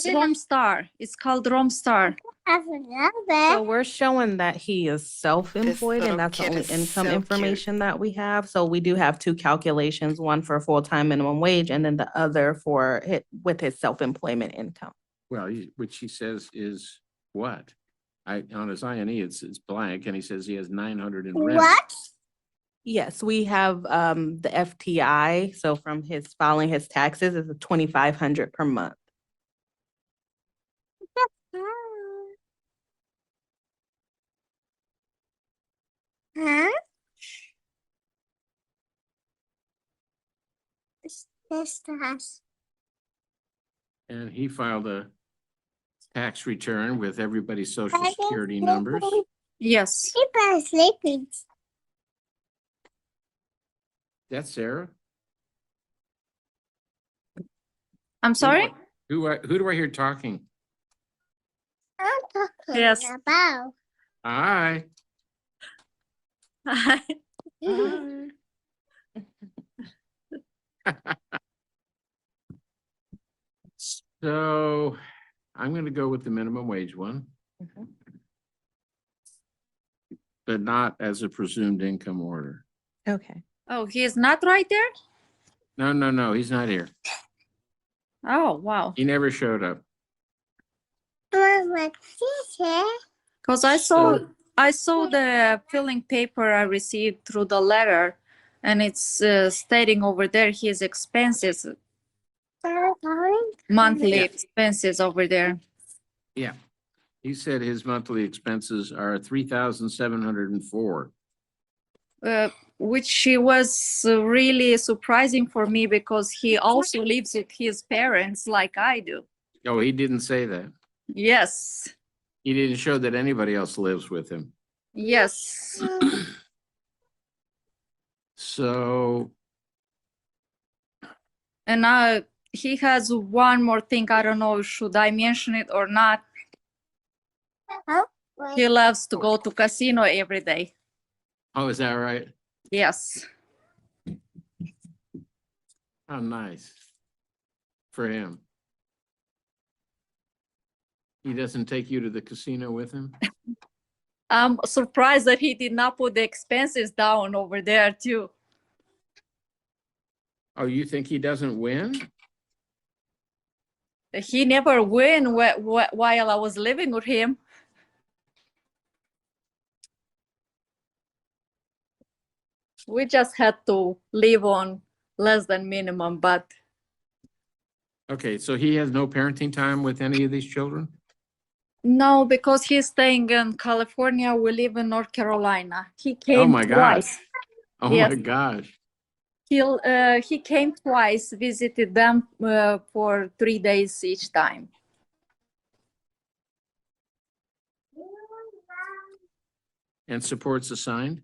Romstar. It's called Romstar. So we're showing that he is self-employed little and that's the kid only is income so cute. information that we have. So we do have two calculations, one for full-time minimum wage and then the other for with his self-employment income. Well, which he says is what? On his INE, it's blank, and he says he has 900 in rent. Yes, we have the FTI. So from his filing his taxes is $2,500 per month. Huh? This house. And he filed a tax return with everybody's social security numbers. Yes. People sleeping. That's Sarah. I'm sorry? Who do I hear talking? I'm talking Yes. about. Hi. Hi. So I'm going to go with the minimum wage one, but not as a presumed income order. Okay. Oh, he is not right there? No, he's not here. Oh, wow. He never showed up. Because I saw the filling paper I received through the letter, and it's stating over there his expenses, monthly Yeah. expenses over there. Yeah. He said his monthly expenses are $3,704. Which was really surprising for me because he also lives with his parents like I do. Oh, he didn't say that. Yes, He didn't show that anybody else lives with him. yes. So, And he has one more thing. I don't know, should I mention it or not? He loves to go to casino every day. oh, is that right? Yes. How nice for him. He doesn't take you to the casino with him? I'm surprised that he did not put the expenses down over there too. Oh, you think he doesn't win? He never win while I was living with him. We just had to live on less than minimum, but Okay, so he has no parenting time with any of these children? no, because he's staying in California. We live in North Carolina. He came Oh my gosh. twice. Oh Yes. my gosh. He came twice, visited them for 3 days each time. And supports assigned?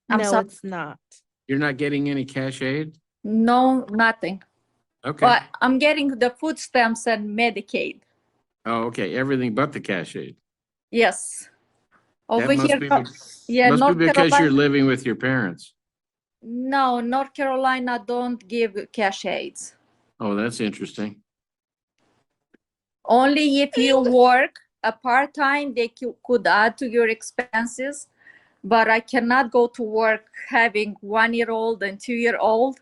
I'm No, sorry. it's not. You're not getting any cash aid? No, nothing. Okay. But I'm getting the food stamps and Medicaid. Oh, okay. Everything but the cash aid. Yes. Over That must here, be yeah, must North be because Carolina. you're living with your parents. No, North Carolina don't give cash aids. Oh, that's interesting. Only if you work a part-time, they could add to your expenses. But I cannot go to work having 1-year-old and 2-year-old.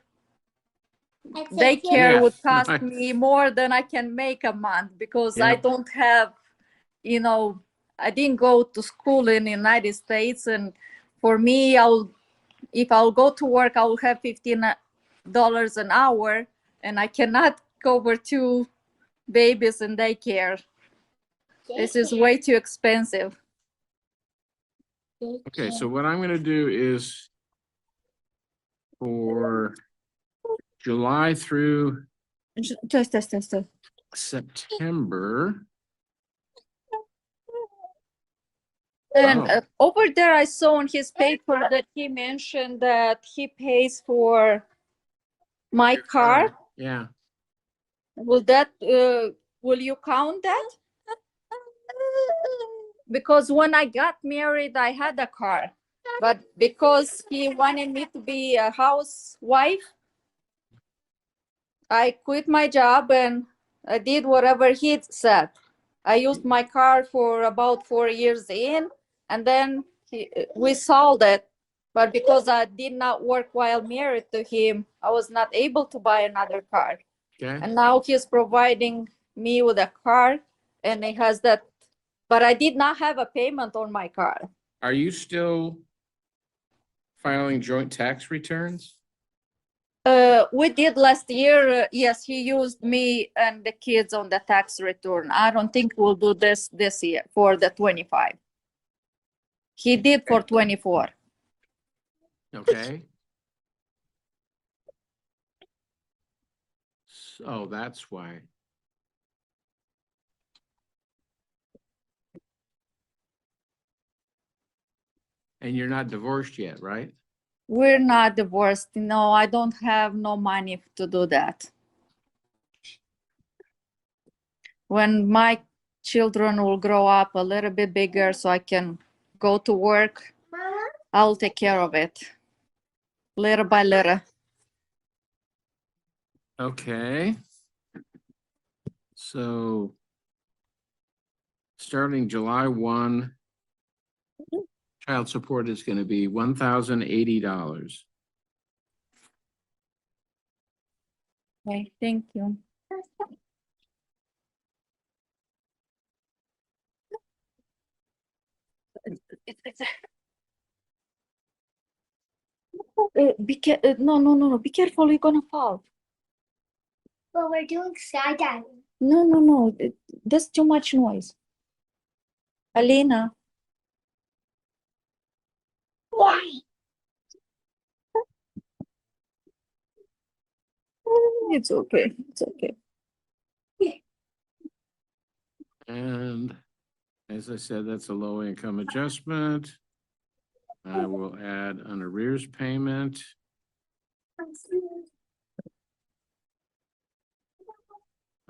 Daycare Yeah, would cost right. me more than I can make a month because I Yep. don't have, I didn't go to school in the United States. And for me, if I'll go to work, I'll have $15 an hour, and I cannot cover 2 babies in daycare. This is way too expensive. Okay, so what I'm gonna do is for July through Just. September. And Oh. over there, I saw on his paper that he mentioned that he pays for my car. Yeah. Will you count that? Because when I got married, I had a car. But because he wanted me to be a housewife, I quit my job and I did whatever he said. I used my car for about 4 years in, and then we sold it. But because I did not work while married to him, I was not able to buy another car. Okay. And now he's providing me with a car, and he has that. But I did not have a payment on my car. Are you still filing joint tax returns? We did last year. Yes, he used me and the kids on the tax return. I don't think we'll do this year for the 25. He did for 24. Okay. So that's why. And you're not divorced yet, right? We're not divorced. No, I don't have no money to do that. When my children will grow up a little bit bigger so I can go to work, I'll take care of it little by little. Okay. So starting July 1, child support is going to be $1,080. Okay, thank you. No, be careful, you're gonna fall. But we're doing skydiving. No, that's too much noise. Alina. Why? It's okay, it's okay. And as I said, that's a low income adjustment. I will add an arrears payment.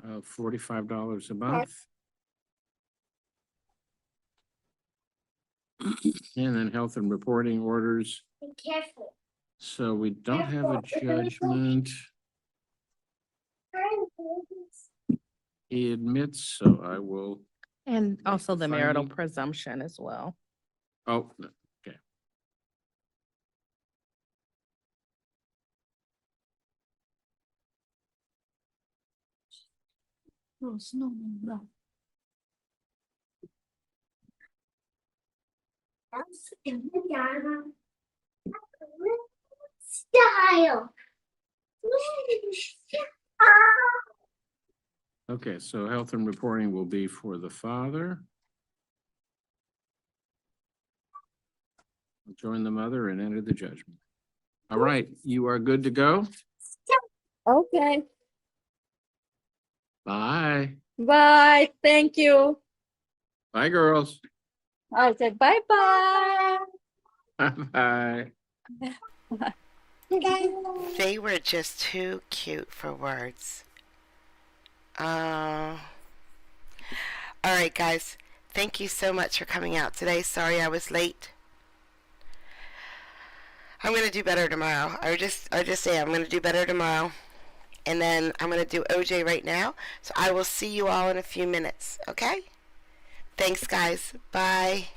Of $45 a month. And then health and reporting orders. Be careful. So we don't have a judgment. He admits, so I will, And also the marital Finding- presumption as well. oh, okay. No. That's in the garden. Style. Okay, so health and reporting will be for the father. I'll join the mother and enter the judgment. All right, you are good to go. Okay, Bye. bye, thank you. Bye, girls. I'll say bye-bye. Bye. They were just too cute for words. All right, guys. Thank you so much for coming out today. Sorry I was late. I'm gonna do better tomorrow. I just say I'm gonna do better tomorrow. And then I'm gonna do OJ right now. So I will see you all in a few minutes. Okay? Thanks, guys. Bye.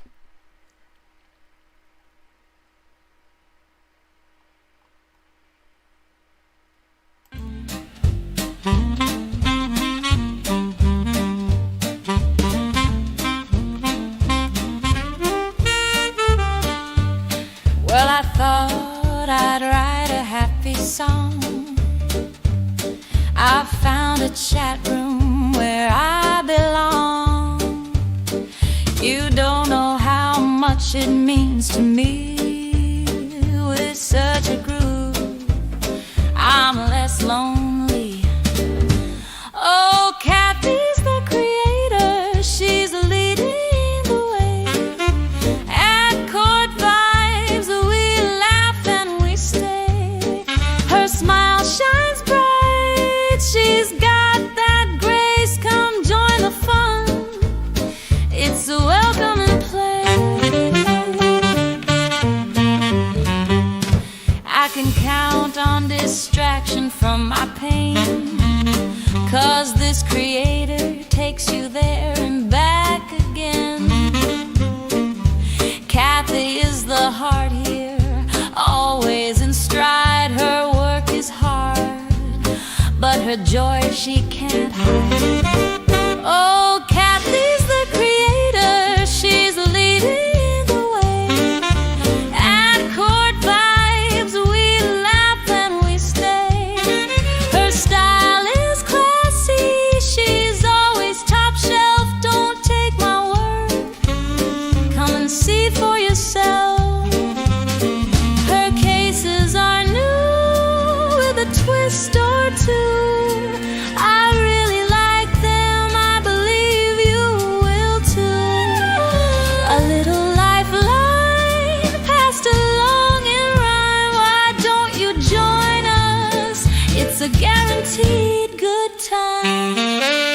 Well, I thought I'd write a happy song. I found a chat room where I belong. You don't know how much it means to me. With such a groove, I'm less lonely. Oh, Kathy's the creator. She's leading the way. At Chord Vibes, we laugh and we stay. Her smile shines bright. She's got that grace. Come join the fun. It's a welcome and play. dream. 'Cause this creator takes you there and back again. Kathy is the heart here, always in stride. Her work is hard, but her joy she can't hide. Oh, Kathy's the creator, she's leading the way. At Court Vibes we laugh and we stay. Her style is classy, she's always top shelf. Don't take my word, come and see for yourself. Her cases are new with a twist or two. I really like them, I believe you will too. A little lifeline passed along in rhyme. Why don't you join us? It's a guaranteed good time.